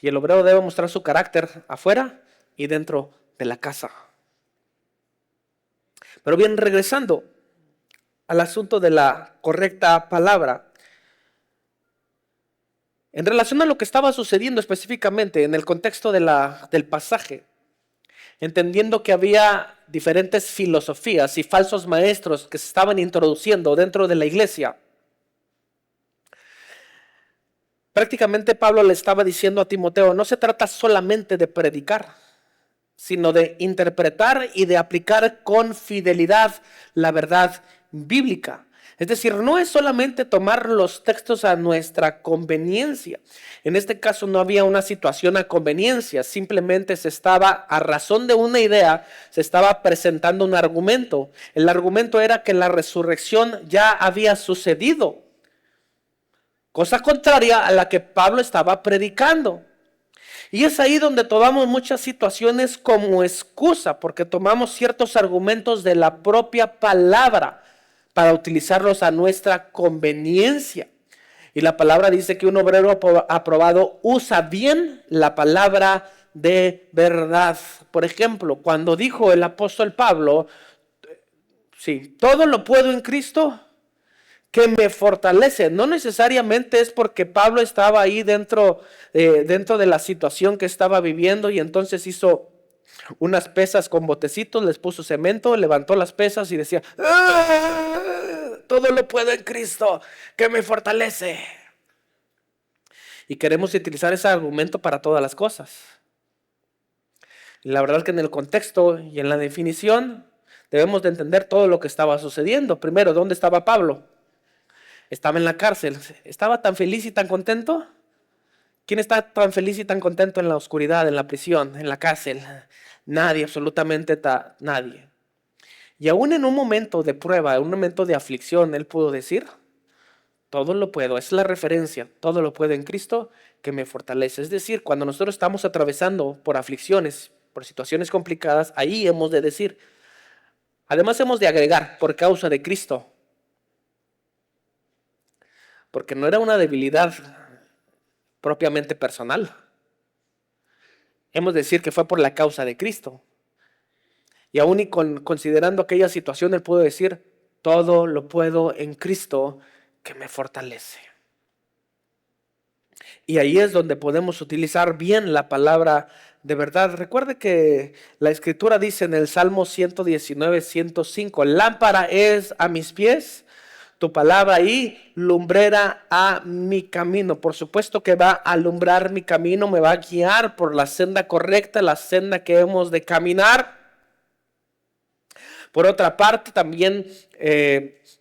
Y el obrero debe mostrar su carácter afuera y dentro de la casa. Pero bien, regresando al asunto de la correcta palabra. En relación a lo que estaba sucediendo específicamente en el contexto del pasaje, entendiendo que había diferentes filosofías y falsos maestros que se estaban introduciendo dentro de la iglesia, prácticamente Pablo le estaba diciendo a Timoteo, no se trata solamente de predicar, sino de interpretar y de aplicar con fidelidad la verdad bíblica. Es decir, no es solamente tomar los textos a nuestra conveniencia. En este caso no había una situación a conveniencia, simplemente se estaba, a razón de una idea, se estaba presentando un argumento. El argumento era que la resurrección ya había sucedido, cosa contraria a la que Pablo estaba predicando. Y es ahí donde tomamos muchas situaciones como excusa, porque tomamos ciertos argumentos de la propia palabra para utilizarlos a nuestra conveniencia. Y la palabra dice que un obrero aprobado usa bien la palabra de verdad. Por ejemplo, cuando dijo el apóstol Pablo, sí, todo lo puedo en Cristo que me fortalece. No necesariamente es porque Pablo estaba ahí dentro de la situación que estaba viviendo y entonces hizo unas pesas con botecitos, les puso cemento, levantó las pesas y decía, todo lo puedo en Cristo que me fortalece. Y queremos utilizar ese argumento para todas las cosas. La verdad es que en el contexto y en la definición debemos de entender todo lo que estaba sucediendo. Primero, ¿dónde estaba Pablo? Estaba en la cárcel. ¿Estaba tan feliz y tan contento? ¿Quién está tan feliz y tan contento en la oscuridad, en la prisión, en la cárcel? Nadie, absolutamente nadie. Y aún en un momento de prueba, en un momento de aflicción, él pudo decir, todo lo puedo. Es la referencia, todo lo puedo en Cristo que me fortalece. Es decir, cuando nosotros estamos atravesando por aflicciones, por situaciones complicadas, ahí hemos de decir, además hemos de agregar, por causa de Cristo. Porque no era una debilidad propiamente personal. Hemos de decir que fue por la causa de Cristo. Y aún y considerando aquella situación, él pudo decir, todo lo puedo en Cristo que me fortalece. Y ahí es donde podemos utilizar bien la palabra de verdad. Recuerde que la Escritura dice en el Salmo 119, 105, lámpara es a mis pies tu palabra y lumbrera a mi camino. Por supuesto que va a alumbrar mi camino, me va a guiar por la senda correcta, la senda que hemos de caminar. Por otra parte, también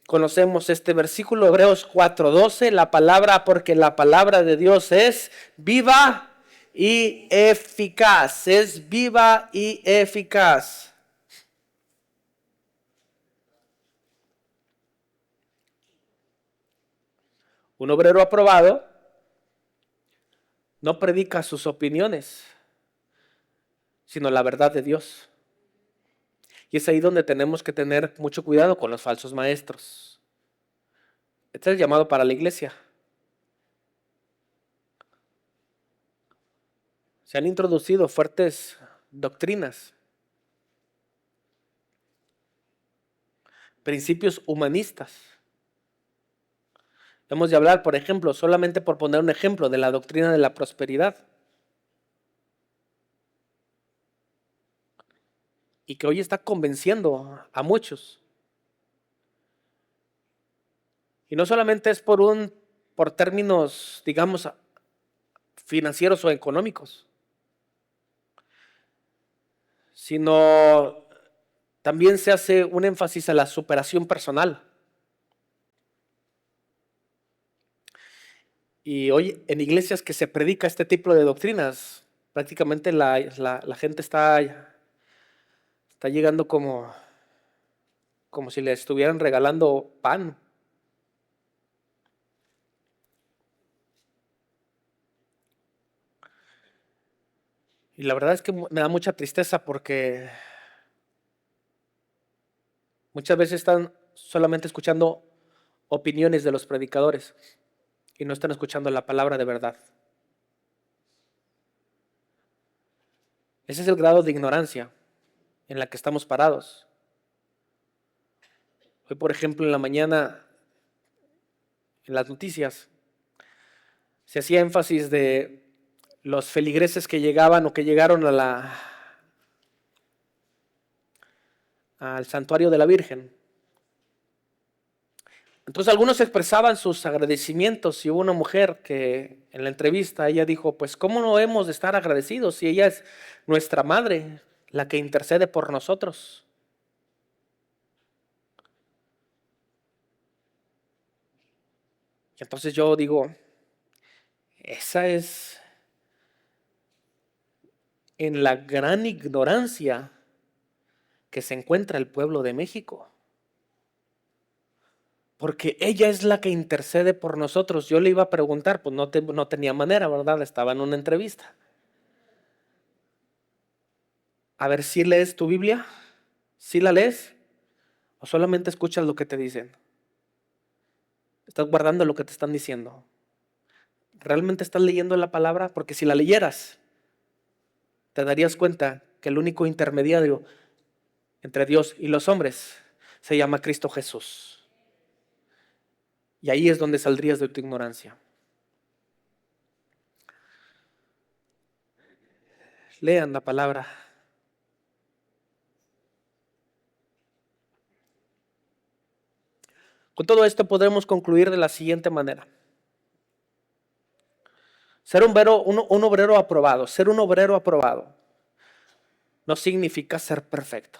conocemos este versículo, Hebreos 4:12, la palabra, porque la palabra de Dios es viva y eficaz, es viva y eficaz. Un obrero aprobado no predica sus opiniones, sino la verdad de Dios. Y es ahí donde tenemos que tener mucho cuidado con los falsos maestros. Este es el llamado para la iglesia. Se han introducido fuertes doctrinas, principios humanistas. Hemos de hablar, por ejemplo, solamente por poner un ejemplo, de la doctrina de la prosperidad. Y que hoy está convenciendo a muchos. Y no solamente es por términos, digamos, financieros o económicos, sino también se hace un énfasis a la superación personal. Y hoy en iglesias que se predica este tipo de doctrinas, prácticamente la gente está llegando como si le estuvieran regalando pan. Y la verdad es que me da mucha tristeza porque muchas veces están solamente escuchando opiniones de los predicadores y no están escuchando la palabra de verdad. Ese es el grado de ignorancia en la que estamos parados. Hoy, por ejemplo, en la mañana, en las noticias, se hacía énfasis de los feligreses que llegaban o que llegaron al santuario de la Virgen. Entonces algunos expresaban sus agradecimientos y hubo una mujer que en la entrevista ella dijo, pues ¿cómo no hemos de estar agradecidos si ella es nuestra madre, la que intercede por nosotros? Y entonces yo digo, esa es en la gran ignorancia que se encuentra el pueblo de México. Porque ella es la que intercede por nosotros. Yo le iba a preguntar, pues no tenía manera, ¿verdad? Estaba en una entrevista. A ver, ¿sí lees tu Biblia? ¿Sí la lees? ¿O solamente escuchas lo que te dicen? ¿Estás guardando lo que te están diciendo? ¿Realmente estás leyendo la palabra? Porque si la leyeras, te darías cuenta que el único intermediario entre Dios y los hombres se llama Cristo Jesús. Y ahí es donde saldrías de tu ignorancia. Lean la palabra. Con todo esto podremos concluir de la siguiente manera. Ser un obrero aprobado, ser un obrero aprobado, no significa ser perfecto.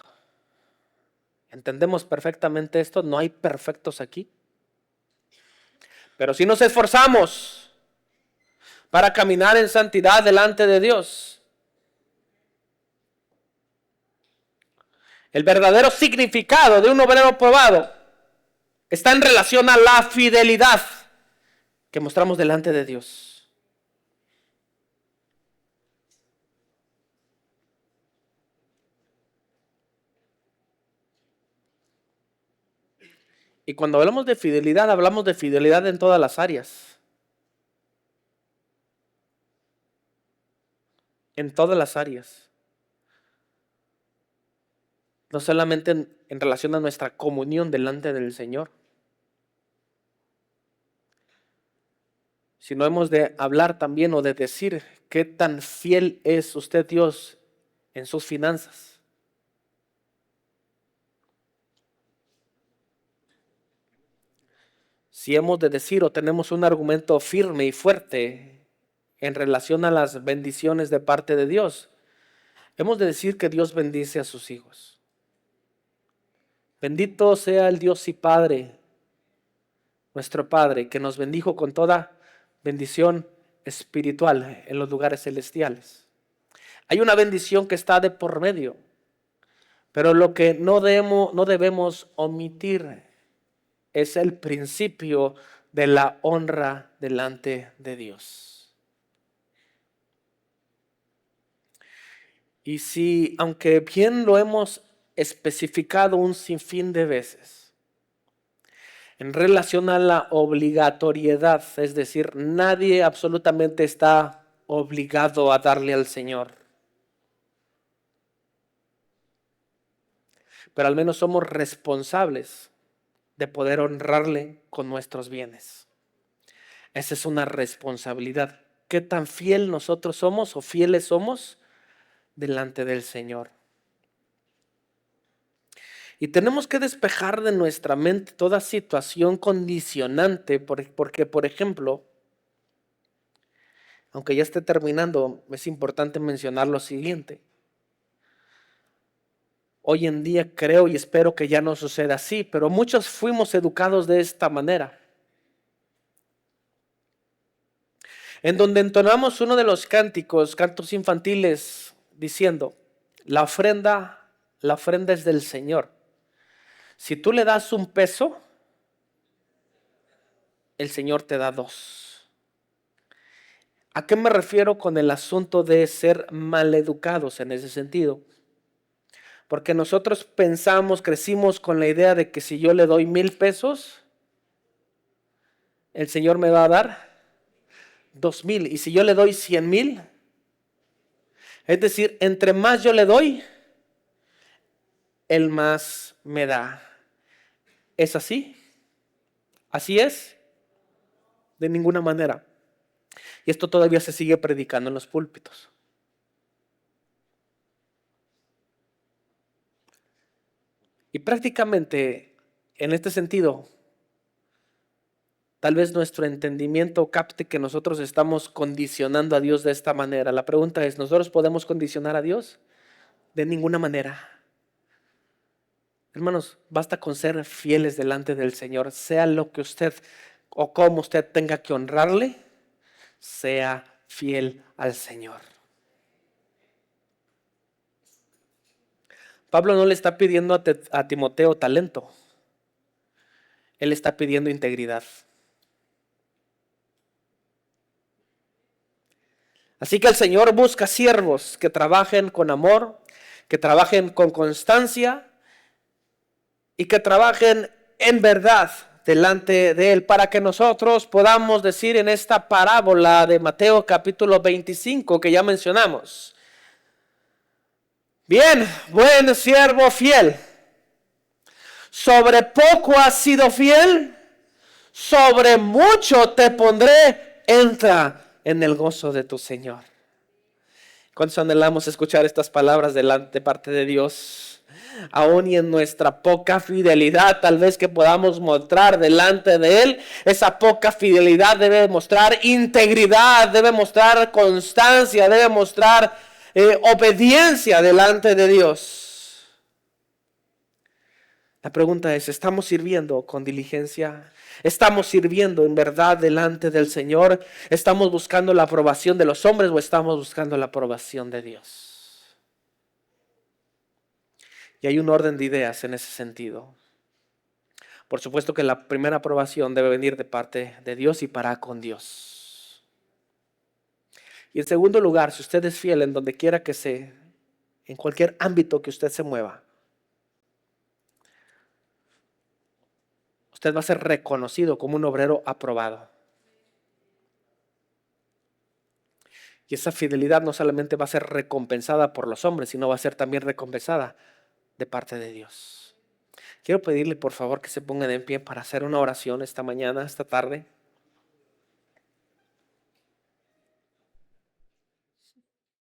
¿Entendemos perfectamente esto? No hay perfectos aquí. Pero si nos esforzamos para caminar en santidad delante de Dios, el verdadero significado de un obrero aprobado está en relación a la fidelidad que mostramos delante de Dios. Y cuando hablamos de fidelidad en todas las áreas. En todas las áreas. No solamente en relación a nuestra comunión delante del Señor, sino hemos de hablar también o de decir qué tan fiel es usted, Dios, en sus finanzas. Si hemos de decir o tenemos un argumento firme y fuerte en relación a las bendiciones de parte de Dios, hemos de decir que Dios bendice a sus hijos. Bendito sea el Dios y Padre, nuestro Padre, que nos bendijo con toda bendición espiritual en los lugares celestiales. Hay una bendición que está de por medio, pero lo que no debemos omitir es el principio de la honra delante de Dios. Y si, aunque bien lo hemos especificado un sinfín de veces, en relación a la obligatoriedad, es decir, nadie absolutamente está obligado a darle al Señor, pero al menos somos responsables de poder honrarle con nuestros bienes. Esa es una responsabilidad. ¿Qué tan fiel nosotros somos o fieles somos delante del Señor? Y tenemos que despejar de nuestra mente toda situación condicionante, porque, por ejemplo, aunque ya esté terminando, es importante mencionar lo siguiente. Hoy en día creo y espero que ya no suceda así, pero muchos fuimos educados de esta manera, en donde entonamos uno de los cantos infantiles, diciendo, la ofrenda es del Señor. Si tú le das un peso, el Señor te da dos. ¿A qué me refiero con el asunto de ser maleducados en ese sentido? Porque nosotros crecimos con la idea de que si yo le doy 1,000 pesos, el Señor me va a dar 2,000. Y si yo le doy 100,000, es decir, entre más yo le doy, Él más me da. ¿Es así? ¿Así es? De ninguna manera. Y esto todavía se sigue predicando en los púlpitos. Y prácticamente, en este sentido, tal vez nuestro entendimiento capte que nosotros estamos condicionando a Dios de esta manera. La pregunta es, ¿nosotros podemos condicionar a Dios? De ninguna manera. Hermanos, basta con ser fieles delante del Señor, sea lo que usted o como usted tenga que honrarle, sea fiel al Señor. Pablo no le está pidiendo a Timoteo talento, él está pidiendo integridad. Así que el Señor busca siervos que trabajen con amor, que trabajen con constancia y que trabajen en verdad delante de Él, para que nosotros podamos decir en esta parábola de Mateo capítulo 25 que ya mencionamos: bien, buen siervo fiel, sobre poco has sido fiel, sobre mucho te pondré, entra en el gozo de tu Señor. ¿Cuántos anhelamos escuchar estas palabras de parte de Dios? Aún y en nuestra poca fidelidad, tal vez que podamos mostrar delante de Él, esa poca fidelidad debe mostrar integridad, debe mostrar constancia, debe mostrar obediencia delante de Dios. La pregunta es, ¿estamos sirviendo con diligencia? ¿Estamos sirviendo en verdad delante del Señor? ¿Estamos buscando la aprobación de los hombres o estamos buscando la aprobación de Dios? Y hay un orden de ideas en ese sentido. Por supuesto que la primera aprobación debe venir de parte de Dios y para con Dios. Y en segundo lugar, si usted es fiel en donde quiera que sea, en cualquier ámbito que usted se mueva, usted va a ser reconocido como un obrero aprobado. Y esa fidelidad no solamente va a ser recompensada por los hombres, sino va a ser también recompensada de parte de Dios. Quiero pedirle por favor que se pongan en pie para hacer una oración esta mañana, esta tarde.